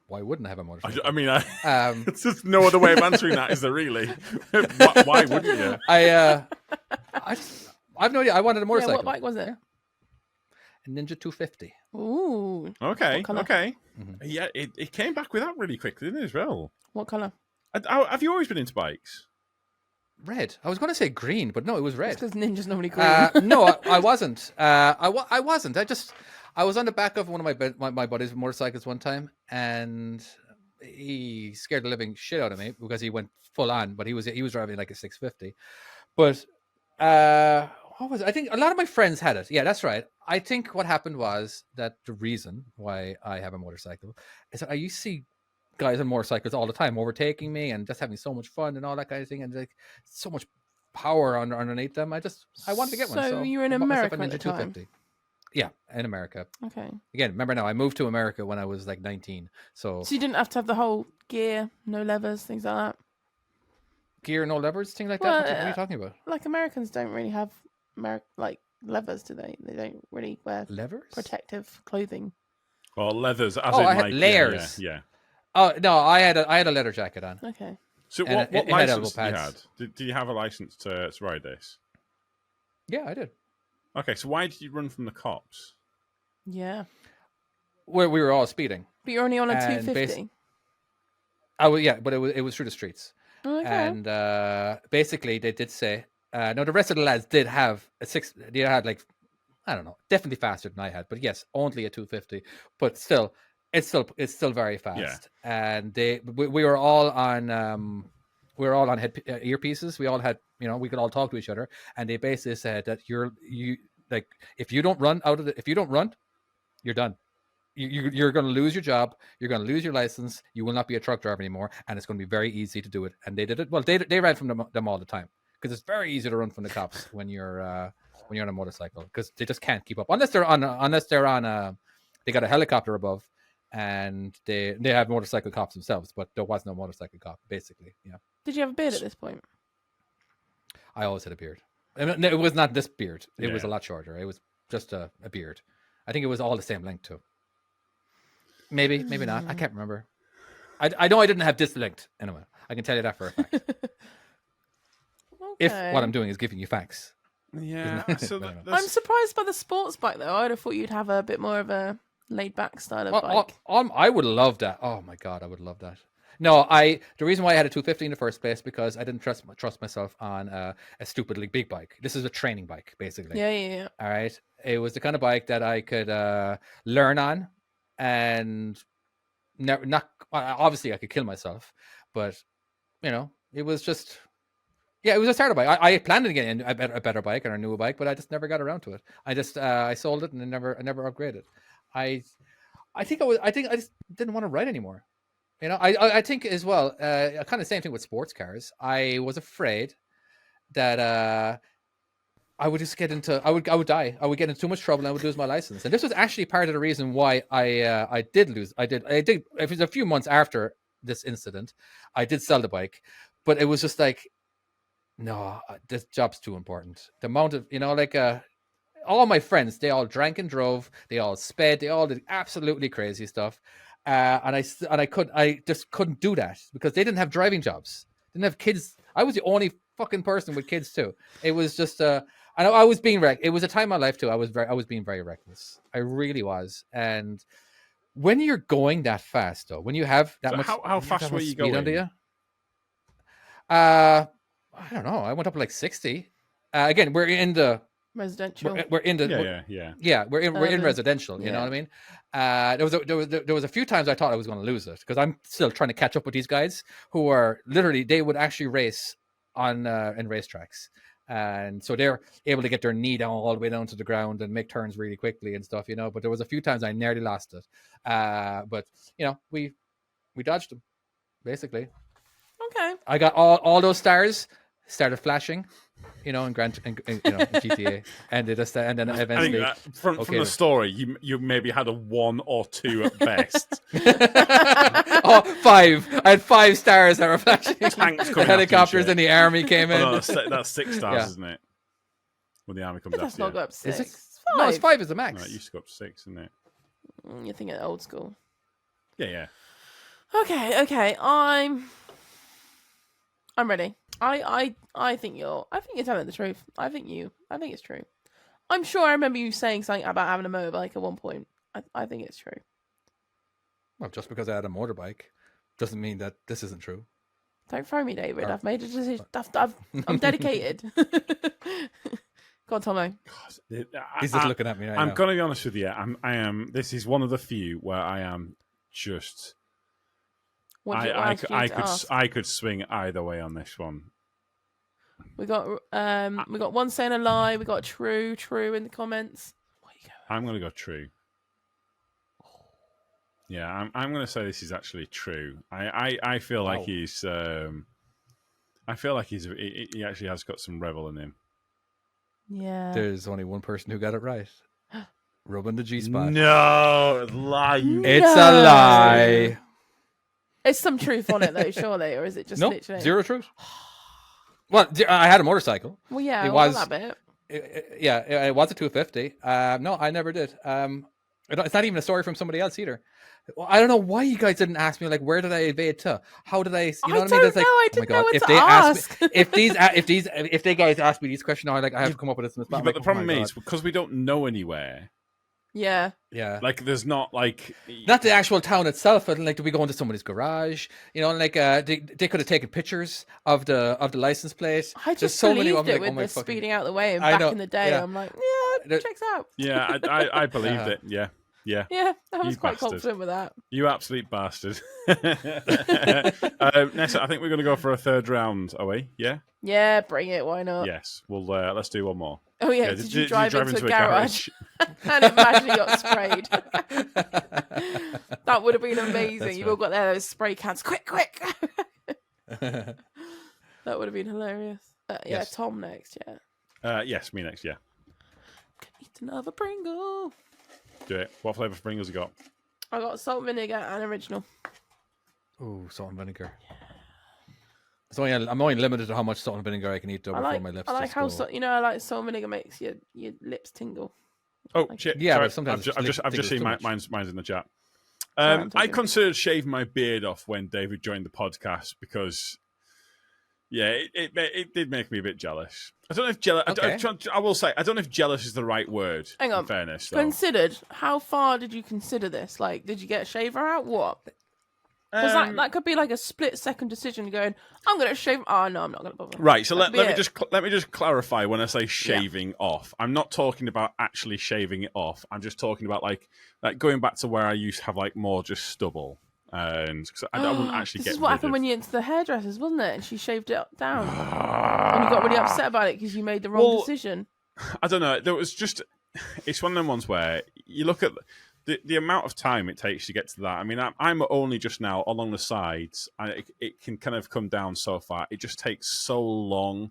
Why wouldn't I have a motorcycle? I mean, Um, it's just no other way of answering that, is there really? Why wouldn't you? I've no idea. I wanted a motorcycle. Yeah, what bike was it? A Ninja 250. Ooh. Okay, What colour? okay. Mhm. Yeah, it came back with that really quickly, didn't it, as well? What colour? Have you always been into bikes? Red. I was going to say green, but no, it was red. Because ninjas normally green. No, I wasn't. I wasn't. I was on the back of one of my buddy's motorcycles one time, and he scared the living shit out of me because he went full on. But he was driving like a 650. But what was it? I think a lot of my friends had it. Yeah, that's right. I think what happened was that the reason why I have a motorcycle is that I used to see guys on motorcycles all the time overtaking me and just having so much fun and all that kind of thing, and like so much power underneath them. I wanted to get one. So you were in I bought myself America a at the Ninja time? 250. Yeah, in America. Okay. Again, remember now, I moved to America when I was like 19. So So you didn't have to have the whole gear, no levers, things like that. gear, no levers, things like Well, that. What are you talking about? Like Americans don't really have like levers, do they? They don't really wear Levers? protective clothing. Or leathers, as Oh, in I had like layers. Yeah. Oh no, I had a leather jacket on. Okay. So And what it had elbow license did you pads. had? Did you have a license to ride this? Yeah, I did. Okay, so why did you run from the cops? Yeah. Where we were all speeding. But you're only on a And 250. But it was through the streets. Okay. And basically they did say no, the rest of the lads did have they had like, I don't know, definitely faster than I had, but yes, only a 250, but still it's still very fast. Yeah. And we were all on earpieces. We all had, we could all talk to each other, and they basically said that if you don't run, you're done. You're going to lose your job. You're going to lose your license. You will not be a truck driver anymore, and it's going to be very easy to do it. And they did it. Well, they ran from them all the time, because it's very easy to run from the cops when you're on a motorcycle, because they just can't keep up unless they're on they got a helicopter above, and they have motorcycle cops themselves. But there was no motorcycle cop, basically. Yeah. Did you have a beard at this point? I always had a beard. I mean, it was not this beard. It was a Yeah. lot shorter. It was just a beard. I think it was all the same length too. Maybe not. I can't remember. I know I didn't have this length. Anyway, I can tell you that for a fact. If what I'm doing is giving you facts. Yeah. So No, no. I'm surprised by the sports bike though. I'd have thought you'd have a bit more of a laid back style of bike. I would love that. Oh my god, I would love that. No, the reason why I had a 250 in the first place, because I didn't trust myself on a stupidly big bike. This is a training bike, basically. Yeah. All right. It was the kind of bike that I could learn on, and not obviously I could kill myself, but it was just, it was a starter bike. I planned on getting a better bike and a newer bike, but I just never got around to it. I just I sold it and I never upgraded. I think I just didn't want to ride anymore. You know, I think as well, kind of the same thing with sports cars. I was afraid that I would just get into, I would die. I would get into too much trouble and I would lose my license. And this was actually part of the reason why I did lose. I did. It was a few months after this incident. I did sell the bike, but it was just like, no, this job's too important. The amount of, all my friends, they all drank and drove. They all sped. They all did absolutely crazy stuff. And I just couldn't do that because they didn't have driving jobs. Didn't have kids. I was the only fucking person with kids too. It was just, I was being it was a time in my life too. I was being very reckless. I really was. And when you're going that fast though, when you have that much, how fast were you going? Under you? I don't know. I went up to like 60. Again, we're in the residential. We're in the yeah. We're in residential. You know what I mean? There was a few times I thought I was going to lose it because I'm still trying to catch up with these guys who are literally, they would actually race on in racetracks, and so they're able to get their knee down all the way down to the ground and make turns really quickly and stuff, but there was a few times I nearly lost it, but we dodged them basically. Okay, I got all those stars started flashing in GTA, and they just and then eventually from the story you maybe had a 1 or 2 at best. 5. I had 5 stars that were flashing. Tanks the helicopters and the army came in. No, that's 6 stars, isn't it? When the army comes after you. That's not go up 6. It's 5. No, it's 5 is the max. No, it used to go up 6, isn't it? You're thinking old school. Yeah. Okay. I'm ready. I think you're telling the truth. I think it's true. I'm sure I remember you saying something about having a motorbike at one point. I think it's true. Well, just because I had a motorbike doesn't mean that this isn't true. Don't throw me, David. I've made a decision. I'm dedicated. Go on, Tomo. He's just looking at me. I'm going to be honest with you. I am. This is one of the few where I am just. I could swing either way on this one. We got one saying a lie. We got true in the comments. I'm going to go true. Yeah, I'm going to say this is actually true. I feel like he's. I feel like he actually has got some rebel in him. Yeah. There's only one person who got it right. Rubbing the G-spot. No, lie. It's a lie. There's some truth on it though, surely, or is it just literally zero truth? Well, I had a motorcycle. Well, yeah, it was that bit. It was a 250. No, I never did. It's not even a story from somebody else either. Well, I don't know why you guys didn't ask me. Like, where did I evade to? How did I? You know what I mean? It's like, I didn't know what to ask. If they guys ask me these questions, I have to come up with this. But the problem is because we don't know anywhere. Yeah. Like, there's not the actual town itself, but like, do we go into somebody's garage? They could have taken pictures of the license plate. I just believed it with the speeding out the way and back in the day. I'm like, checks out. Yeah, I believed it. Yeah. Yeah, I was quite confident with that. You absolute bastard. Nessa, I think we're going to go for a third round, are we? Yeah? Yeah, bring it. Why not? Yes. Well, let's do one more. Oh, yeah. Did you drive into a garage? And it magically got sprayed. That would have been amazing. You've all got those spray cans. Quick. That would have been hilarious. Yes. Tom next, yes, me next, yeah. Eat another Pringle. Do it. What flavour of Pringles you got? I got salt, vinegar, and original. Ooh, salt and vinegar. I'm only limited to how much salt and vinegar I can eat before my lips. I like how salt and vinegar makes your lips tingle. Oh shit! Yeah, sorry. but sometimes I've just seen mine's in the chat. I considered shaving my beard off when David joined the podcast because. Yeah, it did make me a bit jealous. I don't know if jealous. Okay. I will say I don't know if jealous is the right word. Hang on. In fairness, though. Considered. How far did you consider this? Like, did you get a shaver out? What? Because that could be like a split-second decision. Going, I'm going to shave. Oh no, I'm not going to bother. Right. So let me just clarify. When I say shaving off, I'm not talking about actually shaving it off. I'm just talking about like going back to where I used to have like more just stubble. And I wouldn't actually This is what happened when you went to the hairdressers, wasn't it? And she shaved it down. And you got really upset about it because you made the wrong decision. I don't know. There was it's one of them ones where you look at the amount of time it takes to get to that. I mean, I'm only just now along the sides, and it can kind of come down so far. It just takes so long.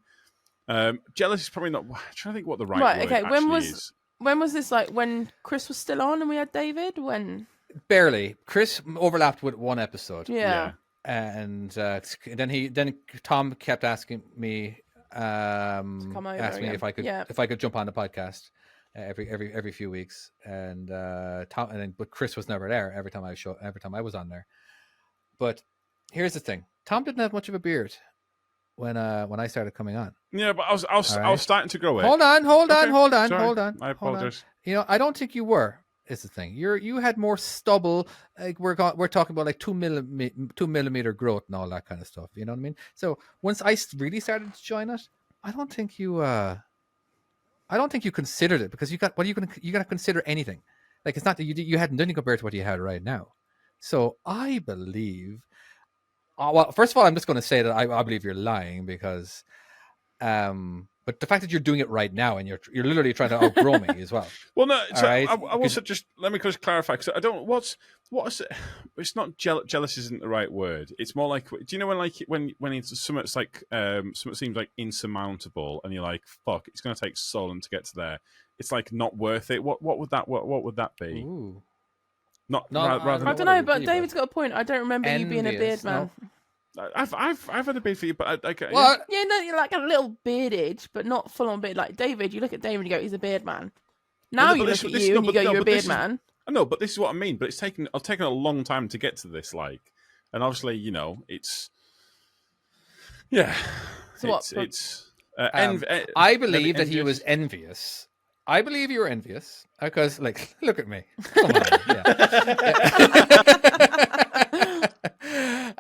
Jealous is probably not. I'm trying to think what the right word actually is. When was this? Like when Chris was still on and we had David? When? Barely. Chris overlapped with one episode. Yeah. And then Tom kept asking me, if I could jump on the podcast every few weeks, but Chris was never there every time I was on there. But here's the thing: Tom didn't have much of a beard when I started coming on. Yeah, but I was starting to grow it. Hold on. I apologize. I don't think you were. Is the thing you had more stubble? Like we're talking about like 2 millimeter growth and all that kind of stuff. You know what I mean? So once I really started to join it, I don't think you considered it, because you got to consider anything. Like it's not that you hadn't done it compared to what you had right now. So I believe. Well, first of all, I'm just going to say that I believe you're lying, because. But the fact that you're doing it right now and you're literally trying to outgrow me as well. Well, no. So right? I also let me just clarify, because I don't. What is it? It's not jealous. Isn't the right word. It's more like, do you know when it's something like something seems like insurmountable, and you're like, fuck, it's going to take so long to get to there. It's like not worth it. What would that be? Ooh. Rather I don't know, but David's got a point. I don't remember you being a beard man. No. I've had a beard for you, but you're like a little beardage, but not full on beard. Like David, you look at David and you go, he's a beard man. Now you look at you and you go, you're a beard man. I know, but this is what I mean. But it's taken a long time to get to this, and obviously, it's So it's. I believe that he was envious. I believe you were envious because, look at me. Come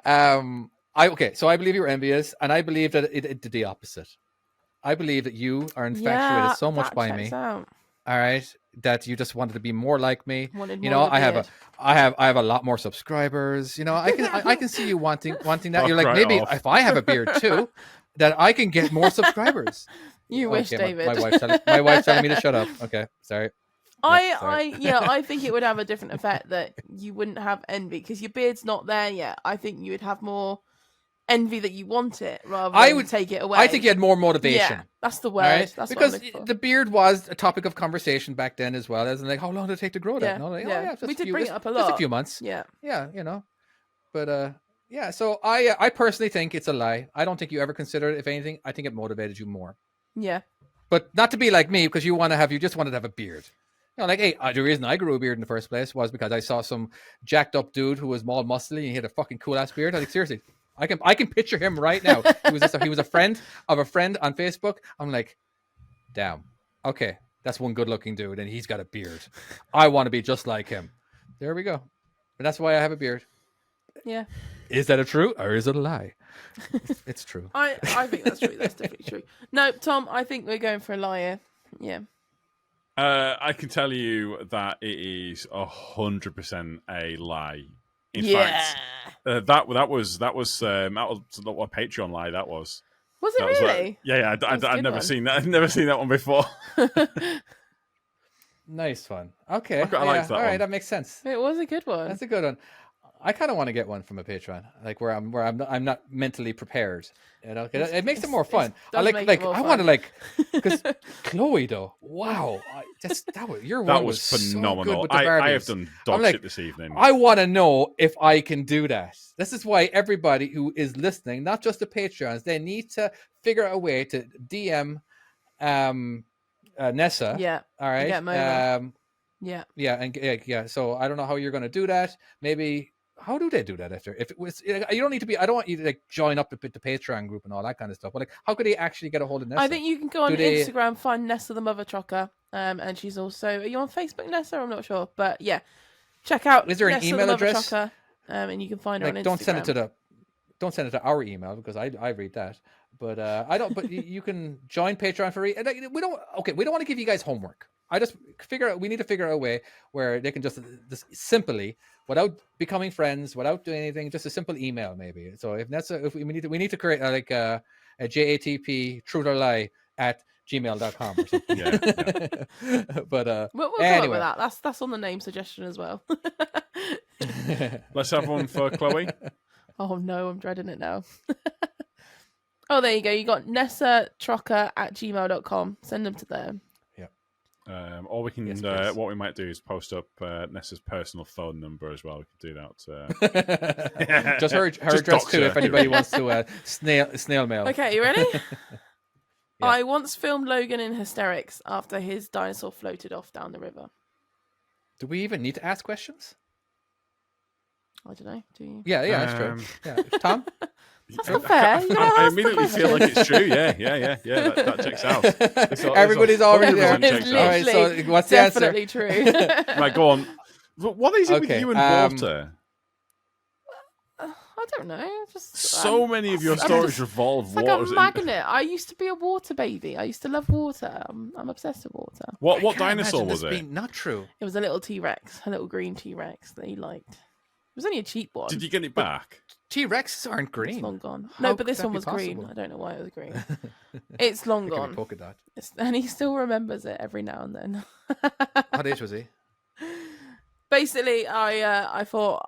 on, So I believe you were envious, and I believe that it did the opposite. I believe that you are infatuated so much by me. All right, that you just wanted to be more like me. I have a lot more subscribers. I can see you wanting that. You're like, maybe if I have a beard too, that I can get more subscribers. You wish, David. My wife's telling me to shut up. Okay, sorry. I think it would have a different effect, that you wouldn't have envy because your beard's not there yet. I think you would have more envy that you want it rather than take it away. I think you had more motivation. Yeah, that's the word. Right? That's because the beard was a topic of conversation back then as well, as in how long did it take to grow that? We did bring it up a lot. Just a few months. Yeah. But so I personally think it's a lie. I don't think you ever considered it. If anything, I think it motivated you more. Yeah. But not to be like me, because you just wanted to have a beard. Hey, the reason I grew a beard in the first place was because I saw some jacked up dude who was all muscly and he had a fucking cool ass beard. Seriously, I can picture him right now. He was a friend of a friend on Facebook. I'm like, damn, okay, that's one good looking dude and he's got a beard. I want to be just like him. There we go. But that's why I have a beard. Yeah. Is that a true or is it a lie? It's true. I think that's true. That's definitely true. No, Tom, I think we're going for a liar. Yeah. I can tell you that it is 100% a lie. In fact, that was a Patreon lie. That was. Was it really? I'd never seen that. I've never seen that one before. Nice one. Okay. I liked that all right, one. That makes sense. It was a good one. That's a good one. I kind of want to get one from a Patreon, where I'm not mentally prepared. It makes it more fun. I want to because Chloe though. Wow, your one was phenomenal. So good with the I have done dog shit this evening. I want to know if I can do that. This is why everybody who is listening, not just the Patreons, they need to figure out a way to DM Nessa. Yeah. All right. Yeah. Yeah. So I don't know how you're going to do that. Maybe. How do they do that after? If it was, you don't need to be. I don't want you to join up the Patreon group and all that kind of stuff. But how could they actually get a hold of Nessa? I think you can go on Instagram, find Nessa the Mother Trucker, and she's also. Are you on Facebook, Nessa? I'm not sure, but yeah, check out. Is there an Nessa email the address? Trucker, and you can find her on Instagram. Don't send it to our email because I read that. But I don't. But you can join Patreon for we don't. Okay, we don't want to give you guys homework. I just we need to figure out a way where they can just simply, without becoming friends, without doing anything, just a simple email maybe. So if we need to create a JATP truth or lie at gmail.com or something. Yeah. But we'll come anyway. up with that. That's on the name suggestion as well. Let's have one for Chloe. Oh no, I'm dreading it now. Oh, there you go. You got nessatrocker@gmail.com. Send them to there. Or we can, what we might do is post up Nessa's personal phone number as well. We could do that. Just her address too, if anybody wants to snail mail. Okay, you ready? Yeah. I once filmed Logan in hysterics after his dinosaur floated off down the river. Do we even need to ask questions? I don't know. Do you? Yeah, that's true. Yeah. Tom? That's not fair. I immediately feel like it's true. Yeah. That checks out. Everybody's already there. It's All right, so what's the answer? definitely true. Right, go on. What is it with you and water? I don't know. Just so many of your stories revolve like water. a magnet. I used to be a water baby. I used to love water. I'm obsessed with water. What dinosaur was it? Not true. It was a little T-Rex, a little green T-Rex that he liked. It was only a cheap one. Did you get it back? T-Rexes aren't green. It's long gone. How No, but this could that one be was possible? green. I don't know why it was green. It's long It could be gone. polka dot. And he still remembers it every now and then. What age was he? Basically, I thought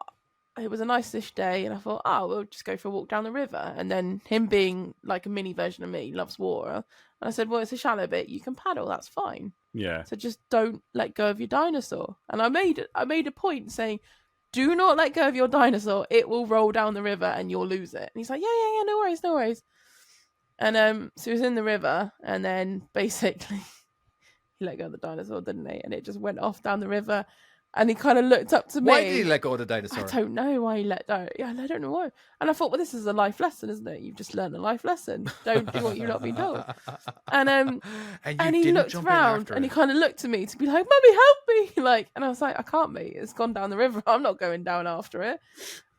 it was a nice-ish day, and I thought, we'll just go for a walk down the river. And then him being like a mini version of me, loves water. And I said, well, it's a shallow bit. You can paddle. That's fine. Yeah. So just don't let go of your dinosaur. And I made a point saying, do not let go of your dinosaur. It will roll down the river and you'll lose it. And he's like, yeah, no worries. And so he was in the river, and then basically he let go of the dinosaur, didn't he? And it just went off down the river. And he kind of looked up to me. Why did he let go of the dinosaur? I don't know why he let go. Yeah, I don't know why. And I thought, well, this is a life lesson, isn't it? You've just learned a life lesson. Don't do what you've not been told. And he looked around and he kind of looked at me to be like, Mummy, help me. And I was like, I can't, mate. It's gone down the river. I'm not going down after it.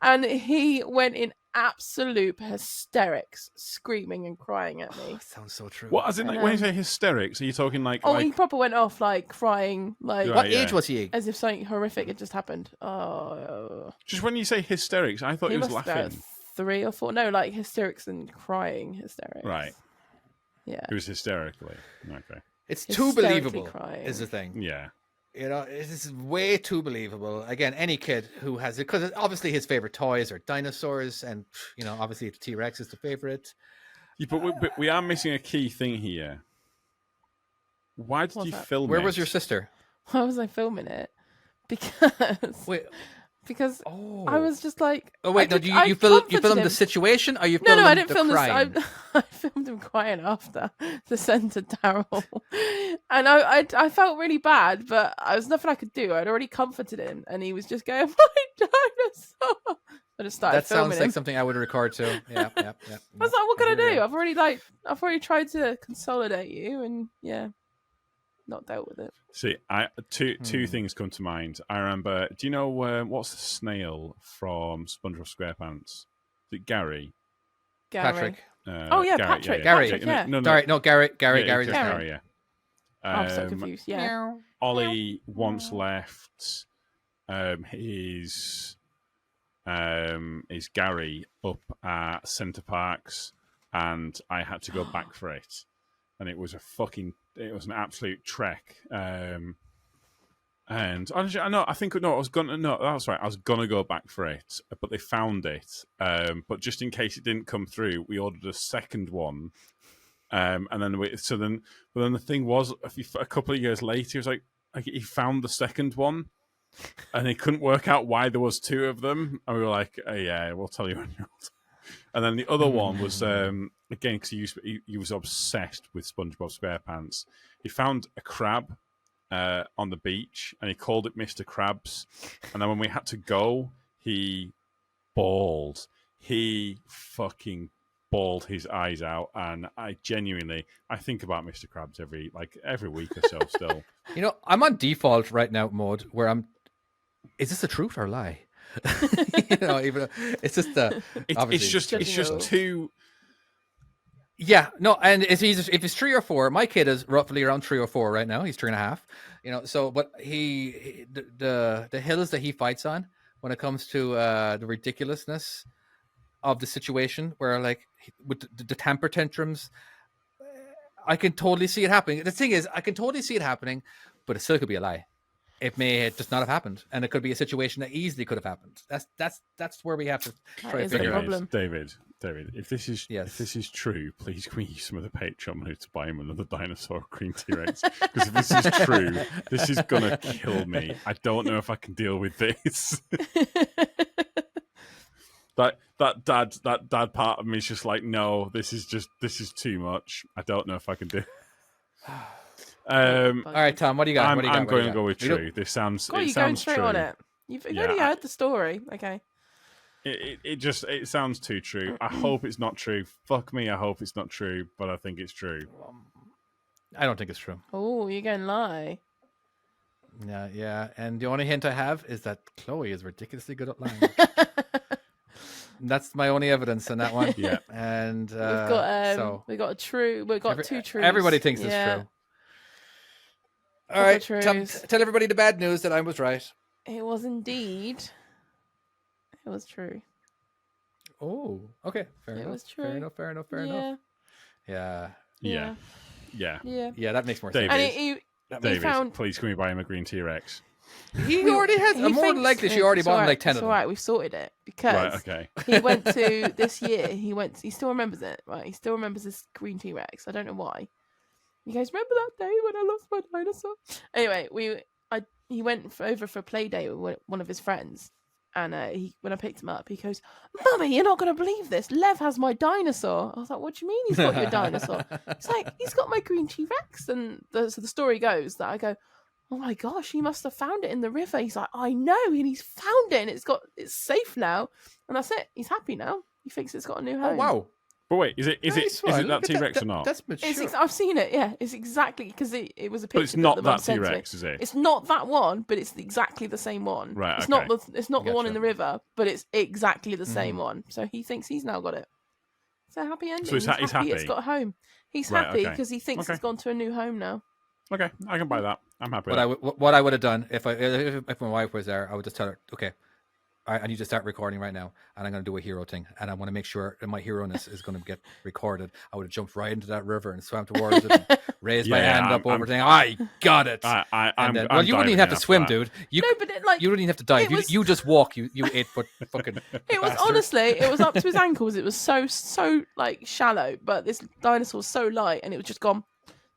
And he went in absolute hysterics, screaming and crying at me. Sounds so true. What, as in, when you say hysterics, are you talking like... he proper went off, crying. Right, what age was he? As if something horrific had just happened. Oh. Just when you say hysterics, I thought he was laughing. 3 or 4. No, hysterics and crying hysterics. Right. Yeah. It was hysterically. Okay. It's too believable, crying. is the thing. Yeah. This is way too believable. Again, any kid who has it, because obviously his favorite toys are dinosaurs, and obviously the T-Rex is the favorite. Yeah, but we are missing a key thing here. Why did you film it? Where was your sister? Why was I filming it? Because I was just like... Oh, wait, you filmed the situation? Or you filmed I didn't film crying? this. I filmed him crying after to send to Daryl. And I felt really bad, but there was nothing I could do. I'd already comforted him, and he was just going, my dinosaur. I just started filming sounds like something I would record too. Yeah. I was like, what can I do? I've already tried to consolidate you, and not dealt with it. See, two things come to mind. I remember. Do you know what's the snail from SpongeBob SquarePants? Is it Gary? Patrick. Patrick. Gary. Patrick, yeah. No. Gary's Gary. Yeah. I'm so confused. Yeah. Ollie once left his Gary up at Center Parks, and I had to go back for it, and it was an absolute trek. And honestly, I was gonna go back for it, but they found it. But just in case it didn't come through, we ordered a second one. And then the thing was, a couple of years later, he was like he found the second one, and he couldn't work out why there was 2 of them. And we were like, oh, yeah, we'll tell you when you're old. And then the other one was again, because he was obsessed with SpongeBob SquarePants. He found a crab on the beach, and he called it Mr. Krabs. And then when we had to go, he bawled. He fucking bawled his eyes out, and I think about Mr. Krabs every week or so still. I'm on default right now mode where is this a truth or a lie? Even it's just it's just too. Yeah, no, and if it's 3 or 4, my kid is roughly around 3 or 4 right now. He's 3.5. So, but the hills that he fights on when it comes to the ridiculousness of the situation, where with the temper tantrums, I can totally see it happening. The thing is, I can totally see it happening, but it still could be a lie. It may just not have happened, and it could be a situation that easily could have happened. That's where we have to try to figure out. David, if this is true, please can we use some of the Patreon money to buy him another dinosaur green T-Rex? Because if this is true, this is gonna kill me. I don't know if I can deal with this. that dad part of me is just like, no, this is too much. I don't know if I can do. All right, Tom, what do you got? I'm going to go with true. This sounds. You're going straight true. on it. You've already heard the story. Okay. It sounds too true. I hope it's not true. Fuck me, I hope it's not true, but I think it's true. I don't think it's true. Oh, you're going to lie. Yeah. And the only hint I have is that Chloe is ridiculously good at lying. That's my only evidence in that one. Yeah. And we've got two truths. Everybody thinks it's true. All right, tell everybody the bad news that I was right. It was indeed. It was true. Oh, okay. Fair enough. Was true. Fair enough. Yeah. That makes more sense. David, please can we buy him a green T-Rex? He already has. More than likely, she already bought him like 10 of them. It's all right. We've sorted it because he went to this year. He still remembers it, right? He still remembers this green T-Rex. I don't know why. He goes, remember that day when I lost my dinosaur? Anyway, he went over for a play day with one of his friends. And when I picked him up, he goes, Mummy, you're not going to believe this. Lev has my dinosaur. I was like, what do you mean he's got your dinosaur? It's like, he's got my green T-Rex. And so the story goes that I go, oh my gosh, he must have found it in the river. He's like, I know. And he's found it. And it's safe now. And that's it. He's happy now. He thinks it's got a new home. Oh, wow. But wait, is it that T-Rex or not? That's mature. I've seen it. Yeah, it's exactly because it was a picture. But it's not that T-Rex, is it? It's not that one, but it's exactly the same one. Right. It's not the one in the river, but it's exactly the same one. So he thinks he's now got it. It's a happy ending. So he's happy. It's got a home. He's happy because he thinks it's gone to a new home now. Okay, I can buy that. I'm happy. What I would have done if my wife was there, I would just tell her, okay, I need to start recording right now, and I'm going to do a hero thing, and I want to make sure that my hero-ness is going to get recorded. I would have jumped right into that river and swam towards it, and raised my hand up over saying, I got it. Well, you wouldn't even have to swim, dude. You wouldn't even have to dive. You just walk. You 8-foot fucking. It was honestly, it was up to his ankles. It was so like shallow, but this dinosaur was so light, and it was just gone.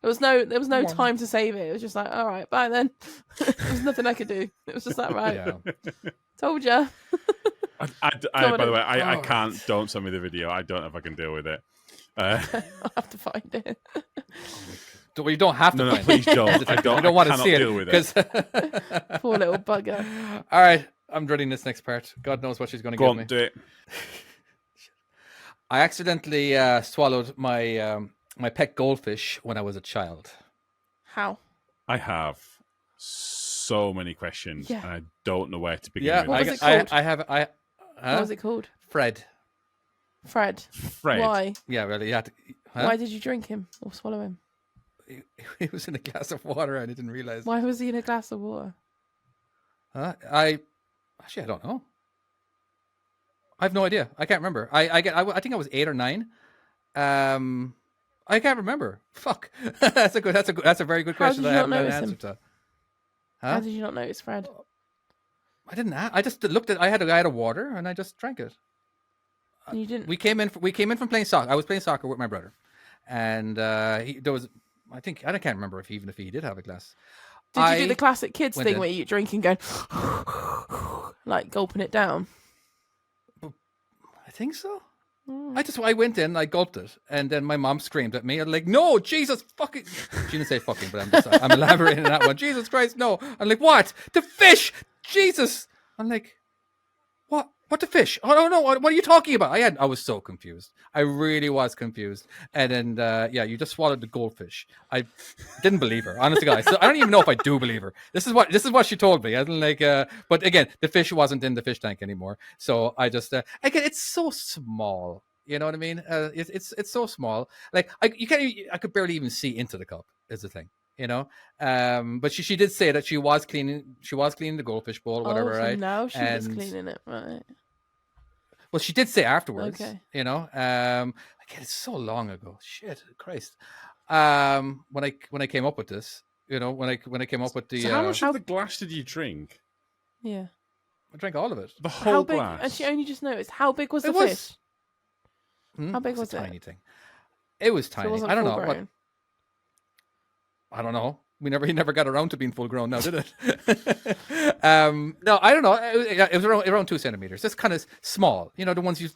There was no time to save it. It was just like, all right, bye then. There was nothing I could do. It was just like, right. Yeah. Told ya. By the way, I can't. Don't send me the video. I don't know if I can deal with it. I'll have to find it. Well, you don't have to. No, please don't. I don't want to see it because poor little bugger. All right, I'm dreading this next part. God knows what she's going to give me. Do it. I accidentally swallowed my my pet goldfish when I was a child. How? I have so many questions, and I don't know where to begin. Yeah, what was it called? What was it called? Fred. Why? Yeah, really. You had to, Why did you drink him or swallow him? He was in a glass of water, and I didn't realize. Why was he in a glass of water? I don't know. I have no idea. I can't remember. I think I was 8 or 9. I can't remember. Fuck. That's a very good question. I haven't an answer to. How did you not notice Fred? I didn't. I just looked at. I had a water and I just drank it. You didn't. We came in from playing soccer. I was playing soccer with my brother, and there was. I can't remember if he did have a glass. Did you do the classic kids thing where you drink and go like gulping it down? I think so. I went in, I gulped it, and then my mom screamed at me. I'm like, no, Jesus fucking. She didn't say fucking, but I'm elaborating on that one. Jesus Christ, no. I'm like, what? The fish! Jesus! I'm like, what? What the fish? Oh no! What are you talking about? I was so confused. I really was confused. And then, you just swallowed the goldfish. I didn't believe her, honestly, guys. So I don't even know if I do believe her. This is what she told me. I was like, but again, the fish wasn't in the fish tank anymore. So I just again, it's so small. You know what I mean? It's so small. Like I could barely even see into the cup. Is the thing. You know, but she did say that she was cleaning the goldfish bowl, whatever, so right? Now she was cleaning it, right? Well, she did say afterwards. Okay. You know, again, it's so long ago. Shit, Christ. when I came up with this, when I came up with the. So how much of the glass did you drink? Yeah. I drank all of it. The whole How big? glass. And she only just noticed. How big was the fish? How big was it? Tiny thing. It was tiny. So it I don't know. grown. I don't know. He never got around to being full grown now, did it? No, I don't know. It was around 2 centimeters. That's kind of small. The ones you.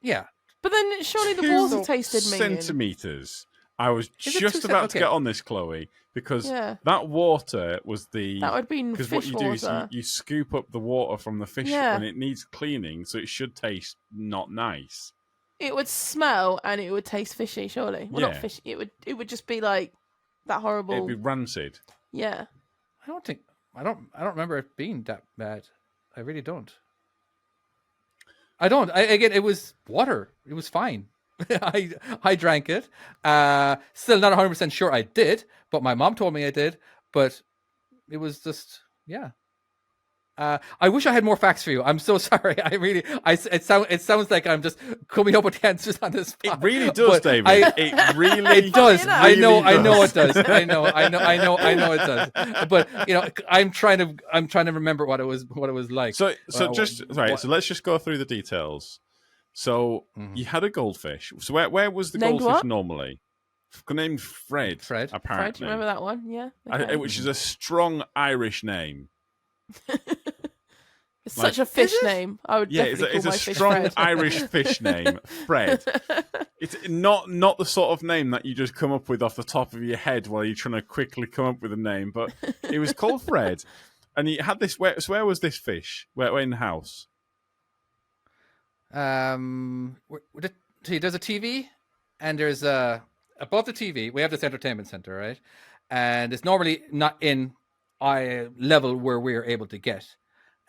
Yeah. But then surely the water tasted minging. Centimeters. I was just about to get on this, Chloe, because that water was the... That would be fish because what you do water. is you scoop up the water from the fish and it needs cleaning, so it should taste not nice. It would smell and it would taste fishy, surely. Well, not fishy. It would just be like that horrible... It'd be rancid. Yeah. I don't remember it being that bad. I really don't. Again, it was water. It was fine. I drank it. Still not 100% sure I did, but my mom told me I did. But it was just, yeah. I wish I had more facts for you. I'm so sorry. It sounds like I'm just coming up with the answers on this spot. It really does, David. It really it does. Really I know it does. I know it does. But I'm trying to remember what it was like. So let's just go through the details. So you had a goldfish. So where was the Named goldfish what? normally? Named Fred. Apparently. Fred, do you remember that one? Yeah. Okay. Which is a strong Irish name. It's such a fish name. I would definitely call my fish it's a strong Fred. Irish fish name, Fred. It's not the sort of name that you just come up with off the top of your head while you're trying to quickly come up with a name, but it was called Fred. And he had this. Where was this fish? Where in the house? There's a TV, and there's above the TV we have this entertainment center, right? And it's normally not in level where we're able to get.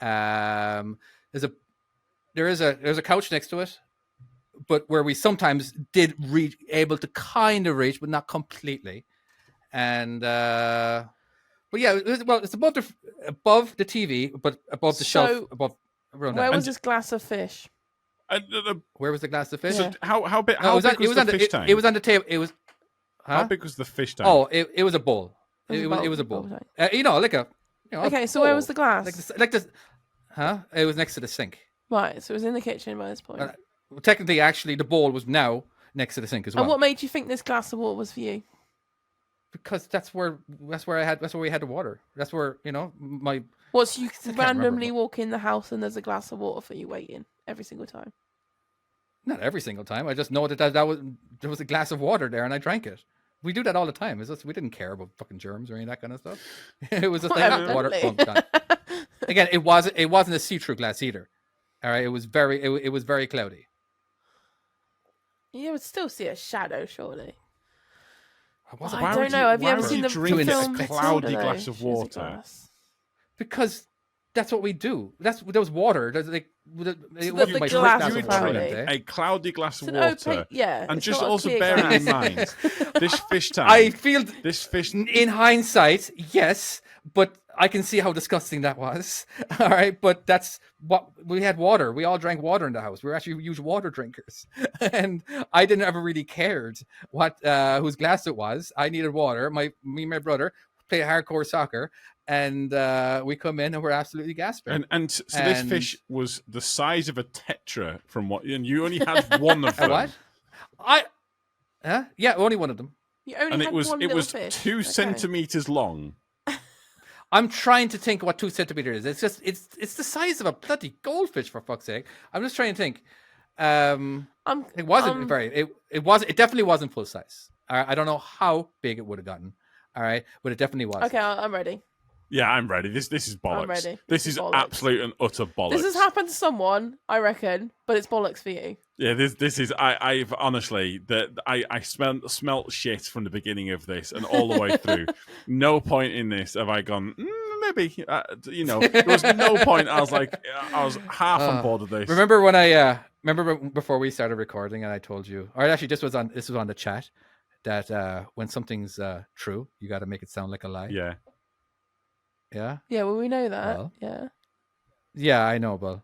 There's a couch next to it, but where we sometimes did able to kind of reach, but not completely. And but yeah, it's above the TV, but above the shelf, above. Where was this glass of fish? Where was the glass of fish? So how big? How big was the fish tank? It was on the table. It was. How big was the fish tank? Oh, it was a bowl. It was a bowl. Like a. Okay, so where was the glass? Like this. It was next to the sink. Right, so it was in the kitchen by this point. Technically, actually, the bowl was now next to the sink as well. And what made you think this glass of water was for you? Because that's where we had the water. That's where my. What's you randomly walk in the house and there's a glass of water for you waiting every single time? Not every single time. I just know that there was a glass of water there and I drank it. We do that all the time. It's just, we didn't care about fucking germs or any of that kind of stuff. It was just like water. Again, it wasn't a see-through glass either. All right, it was very cloudy. You would still see a shadow, surely. I don't know. Have you ever seen the drink film a cloudy glass of water? Because that's what we do. There was water. There's like the glass is cloudy. A cloudy glass of water. Yeah. And just also bearing in mind, this fish tank. I feel this fish. In hindsight, yes, but I can see how disgusting that was. All right, but that's what we had. Water. We all drank water in the house. We were actually huge water drinkers, and I didn't ever really cared what whose glass it was. I needed water. Me and my brother play hardcore soccer. And we come in and we're absolutely gasping. And so this fish was the size of a tetra from what, and you only had one of them. What? Yeah, only one of them. You only had one little fish. It was 2 centimeters long. I'm trying to think what 2 centimeters is. It's the size of a bloody goldfish, for fuck's sake. I'm just trying to think. It wasn't very. It definitely wasn't full size. All right, I don't know how big it would have gotten. All right, but it definitely was. Okay, I'm ready. Yeah, I'm ready. This is bollocks. I'm ready. This is bollocks. Absolute and utter bollocks. This has happened to someone, I reckon, but it's bollocks for you. Yeah, this is. I've honestly I smelt shit from the beginning of this and all the way through. No point in this have I gone. Maybe there was no point. I was half on board with this. Remember when remember before we started recording and I told you, or actually this was on the chat, that when something's true, you got to make it sound like a lie. Yeah. Yeah? Yeah, well, we know that. Well, yeah. Yeah, I know, but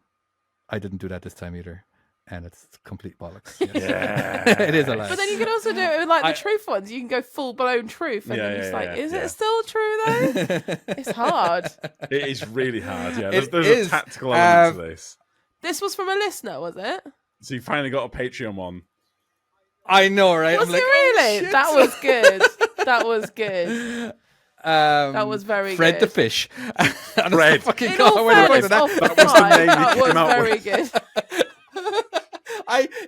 I didn't do that this time either. and it's complete bollocks. Yes. It is a lie. But then you can also do it with like the truth ones. You can go full blown truth, and then it's like, is it still true though? It's hard. It is really hard. Yeah, there's a tactical element to this. This was from a listener, was it? So you finally got a Patreon one. I know, right? Was it really? That was good. That was good. That was very Fred good. the Fish. Fred. Fucking In all fairness, that was the name that you came was out very with. good.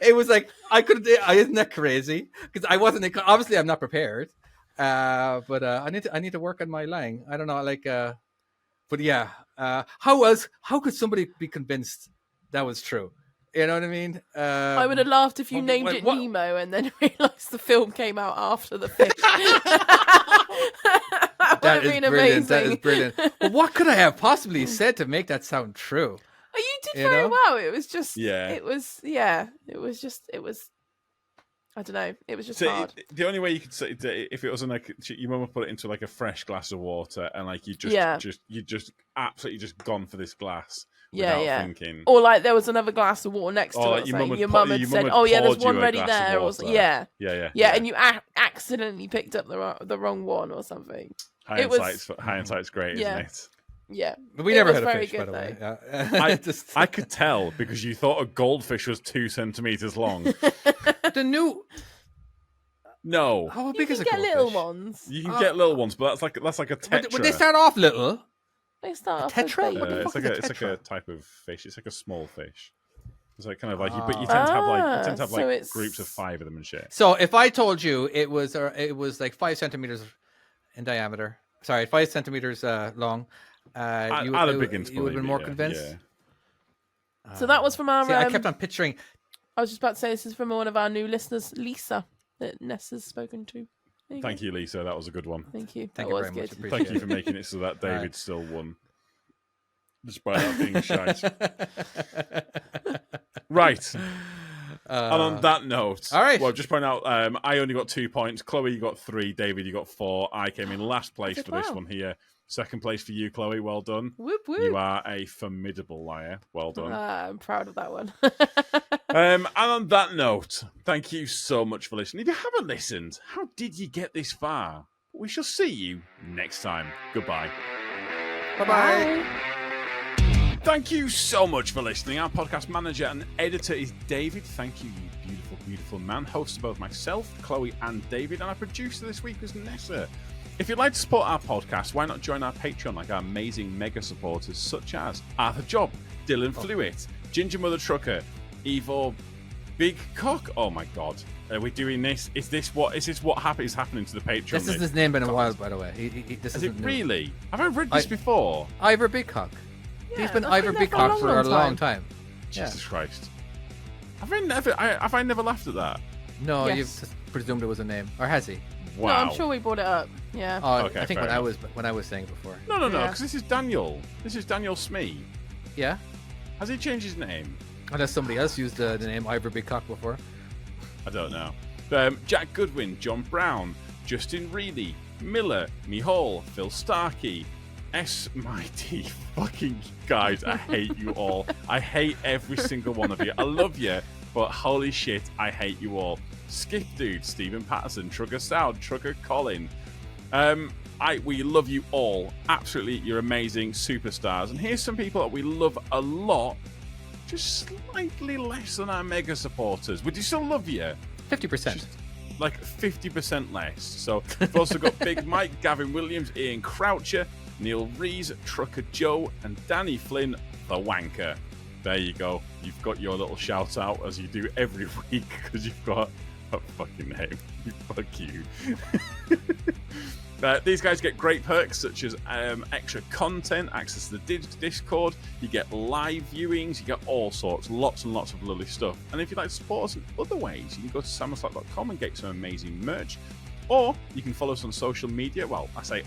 It was like isn't that crazy? Because I wasn't obviously I'm not prepared. But I need to work on my lying. I don't know, like but yeah. How could somebody be convinced that was true? You know what I mean? I would have laughed if you named it Nemo and then realised the film came out after the fish. That would have been amazing. That is brilliant. But what could I have possibly said to make that sound true? Oh, you did very well. It was just, Yeah. It was, I don't know. It was just hard. The only way you could say if it wasn't like your mum would put it into like a fresh glass of water and like you just absolutely just gone for this glass. Without thinking. Or like there was another glass of water next to it. Your mum had said, "Oh yeah, there's one ready there." Or yeah, and you accidentally picked up the wrong one or something. Hindsight's great, isn't it? Yeah, but we never had a fish, by the way. Yeah. I could tell because you thought a goldfish was 2 centimeters long. The new. No. How big is a goldfish? You can get little ones. You can get little ones, but that's like a tetra. Would they start off little? They start off tetra? It's like a type of fish. It's like a small fish. It's like kind of like but you tend to have like groups of 5 of them and shit. So if I told you it was like 5 centimeters in diameter, 5 centimeters long, you would have been more convinced. Yeah. So that was from our. I kept on picturing. I was just about to say this is from one of our new listeners, Lisa, that Nessa's spoken to. Thank you, Lisa. That was a good one. Thank you. Thank that you was very good. much. Thank you for making it so that David still won. Despite that being shite. Right. And on that note, all right. Well, just point out, I only got 2 points. Chloe, you got 3. David, you got 4. I came in last place for this one here. Second place for you, Chloe. Well done. Whoop, whoop. You are a formidable liar. Well done. I'm proud of that one. And on that note, thank you so much for listening. If you haven't listened, how did you get this far? We shall see you next time. Goodbye. Bye-bye. Thank you so much for listening. Our podcast manager and editor is David. Thank you, you beautiful, beautiful man. Hosts of both myself, Chloe, and David. And our producer this week was Nessa. If you'd like to support our podcast, why not join our Patreon like our amazing mega supporters such as Arthur Job, Dylan Flewitt, Ginger Mother Trucker, Evo Big Cock. Oh my god. Are we doing this? Is this what is happening to the Patreon? This is his name in a while, by the way. Is it really? Have I read this before? Ivor Big Cock. Yeah, he's been Ivor Big Cock for a long time. Jesus Christ. Have I never laughed at that? No, you've just presumed it was a name. Or has he? Wow. No, I'm sure we brought it up. Yeah. Oh, okay, I think when enough. I was saying it before. No, because this is Daniel. This is Daniel Smee. Yeah? Has he changed his name? Unless somebody else used the name Ivor Big Cock before. I don't know. Jack Goodwin, John Brown, Justin Reedy, Miller, Mihal, Phil Starkey, S. Mighty. Fucking guys, I hate you all. I hate every single one of you. I love you, but holy shit, I hate you all. Skip Dude, Stephen Patterson, Trugger Sound, Trugger Colin. We love you all. Absolutely, you're amazing superstars. And here's some people that we love a lot, just slightly less than our mega supporters. Would you still love you? 50%. Just like 50% less. So we've also got Big Mike, Gavin Williams, Ian Croucher, Neil Rees, Trucker Joe, and Danny Flynn, the Wanker. There you go. You've got your little shout out as you do every week because you've got a fucking name. Fuck you. These guys get great perks such as extra content, access to the Discord, you get live viewings, you get all sorts, lots and lots of lovely stuff. And if you'd like to support us in other ways, you can go to samuelslack.com and get some amazing merch. Or you can follow us on social media. Well, I say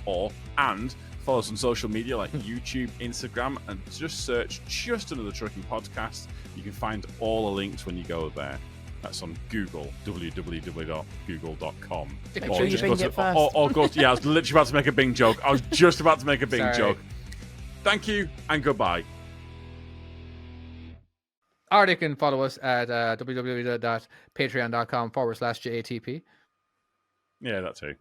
and follow us on social media like YouTube, Instagram, and just search Just Another Trucking Podcast. You can find all the links when you go there. That's on Google, www.google.com. Make sure you Bing it first. Or go to, I was literally about to make a Bing joke. I was just about to make a Bing joke. Thank you and goodbye. Or they can follow us at www.patreon.com/JATP. Yeah, that too.